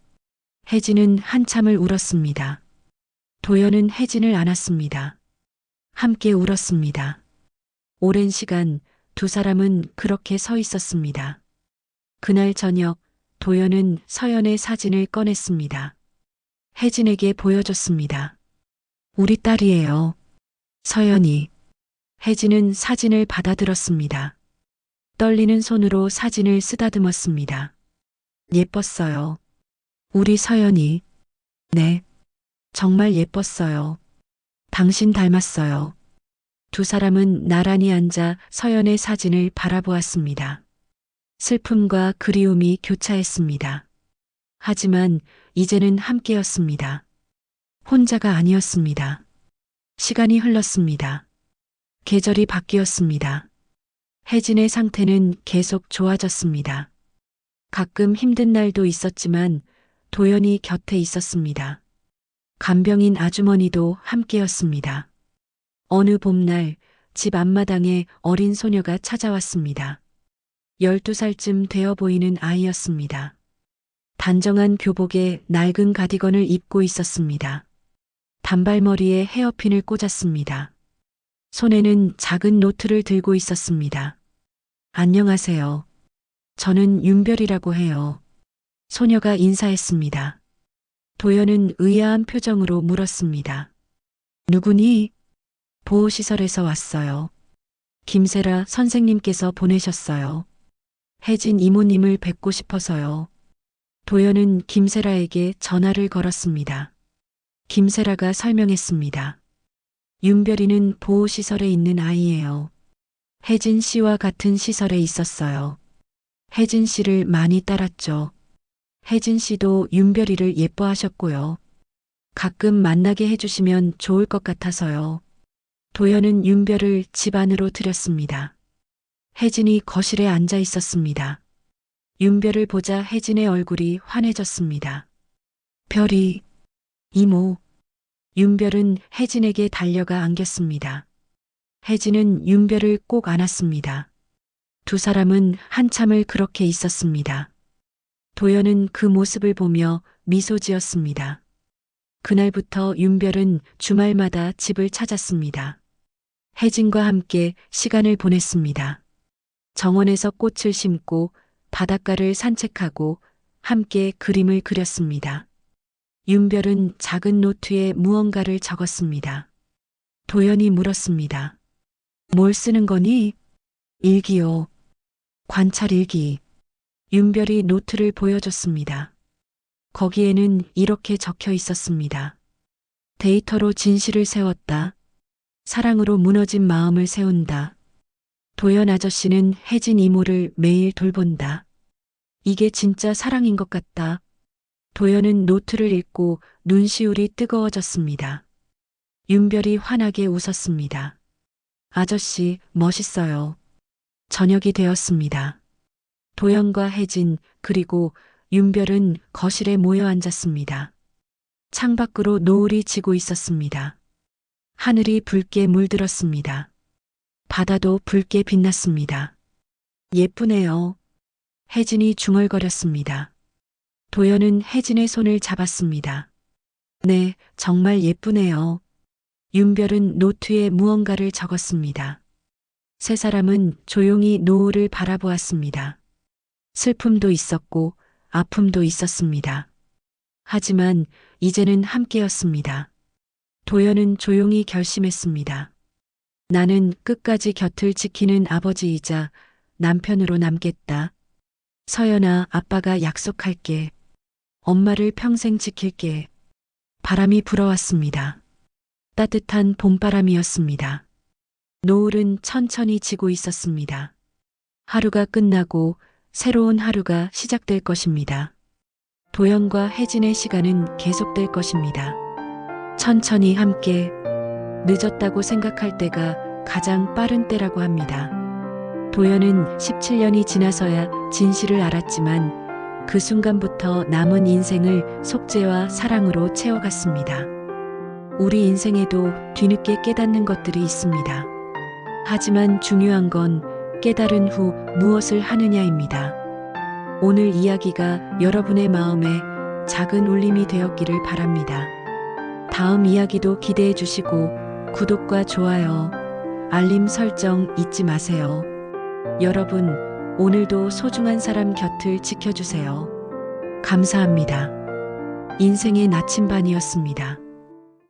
혜진은 한참을 울었습니다. 도연은 혜진을 안았습니다. 함께 울었습니다. 오랜 시간 두 사람은 그렇게 서 있었습니다. 그날 저녁 도연은 서연의 사진을 꺼냈습니다. 혜진에게 보여줬습니다. 우리 딸이에요. 서연이. 혜진은 사진을 받아들었습니다. 떨리는 손으로 사진을 쓰다듬었습니다. 예뻤어요. 우리 서연이. 네. 정말 예뻤어요. 당신 닮았어요. 두 사람은 나란히 앉아 서연의 사진을 바라보았습니다. 슬픔과 그리움이 교차했습니다. 하지만 이제는 함께였습니다. 혼자가 아니었습니다. 시간이 흘렀습니다. 계절이 바뀌었습니다. 혜진의 상태는 계속 좋아졌습니다. 가끔 힘든 날도 있었지만 도연이 곁에 있었습니다. 간병인 아주머니도 함께였습니다. 어느 봄날 집 앞마당에 어린 소녀가 찾아왔습니다. 12살쯤 되어 보이는 아이였습니다. 단정한 교복에 낡은 가디건을 입고 있었습니다. 단발머리에 헤어핀을 꽂았습니다. 손에는 작은 노트를 들고 있었습니다. 안녕하세요. 저는 윤별이라고 해요. 소녀가 인사했습니다. 도연은 의아한 표정으로 물었습니다. 누구니? 보호시설에서 왔어요. 김세라 선생님께서 보내셨어요. 혜진 이모님을 뵙고 싶어서요. 도연은 김세라에게 전화를 걸었습니다. 김세라가 설명했습니다. 윤별이는 보호시설에 있는 아이예요. 혜진 씨와 같은 시설에 있었어요. 혜진 씨를 많이 따랐죠. 혜진 씨도 윤별이를 예뻐하셨고요. 가끔 만나게 해주시면 좋을 것 같아서요. 도연은 윤별을 집 안으로 들였습니다. 혜진이 거실에 앉아 있었습니다. 윤별을 보자 혜진의 얼굴이 환해졌습니다. 별이, 이모. 윤별은 혜진에게 달려가 안겼습니다. 혜진은 윤별을 꼭 안았습니다. 두 사람은 한참을 그렇게 있었습니다. 도연은 그 모습을 보며 미소 지었습니다. 그날부터 윤별은 주말마다 집을 찾았습니다. 혜진과 함께 시간을 보냈습니다. 정원에서 꽃을 심고 바닷가를 산책하고 함께 그림을 그렸습니다. 윤별은 작은 노트에 무언가를 적었습니다. 도연이 물었습니다. 뭘 쓰는 거니? 일기요. 관찰 일기. 윤별이 노트를 보여줬습니다. 거기에는 이렇게 적혀 있었습니다. 데이터로 진실을 세웠다. 사랑으로 무너진 마음을 세운다. 도연 아저씨는 혜진 이모를 매일 돌본다. 이게 진짜 사랑인 것 같다. 도연은 노트를 읽고 눈시울이 뜨거워졌습니다. 윤별이 환하게 웃었습니다. 아저씨, 멋있어요. 저녁이 되었습니다. 도연과 혜진 그리고 윤별은 거실에 모여 앉았습니다. 창밖으로 노을이 지고 있었습니다. 하늘이 붉게 물들었습니다. 바다도 붉게 빛났습니다. 예쁘네요. 혜진이 중얼거렸습니다. 도연은 혜진의 손을 잡았습니다. 네, 정말 예쁘네요. 윤별은 노트에 무언가를 적었습니다. 세 사람은 조용히 노을을 바라보았습니다. 슬픔도 있었고 아픔도 있었습니다. 하지만 이제는 함께였습니다. 도연은 조용히 결심했습니다. 나는 끝까지 곁을 지키는 아버지이자 남편으로 남겠다. 서연아, 아빠가 약속할게. 엄마를 평생 지킬게. 바람이 불어왔습니다. 따뜻한 봄바람이었습니다. 노을은 천천히 지고 있었습니다. 하루가 끝나고 새로운 하루가 시작될 것입니다. 도연과 혜진의 시간은 계속될 것입니다. 천천히 함께, 늦었다고 생각할 때가 가장 빠른 때라고 합니다. 도연은 17년이 지나서야 진실을 알았지만 그 순간부터 남은 인생을 속죄와 사랑으로 채워갔습니다. 우리 인생에도 뒤늦게 깨닫는 것들이 있습니다. 하지만 중요한 건 깨달은 후 무엇을 하느냐입니다. 오늘 이야기가 여러분의 마음에 작은 울림이 되었기를 바랍니다. 다음 이야기도 기대해 주시고 구독과 좋아요, 알림 설정 잊지 마세요. 여러분, 오늘도 소중한 사람 곁을 지켜주세요. 감사합니다. 인생의 나침반이었습니다.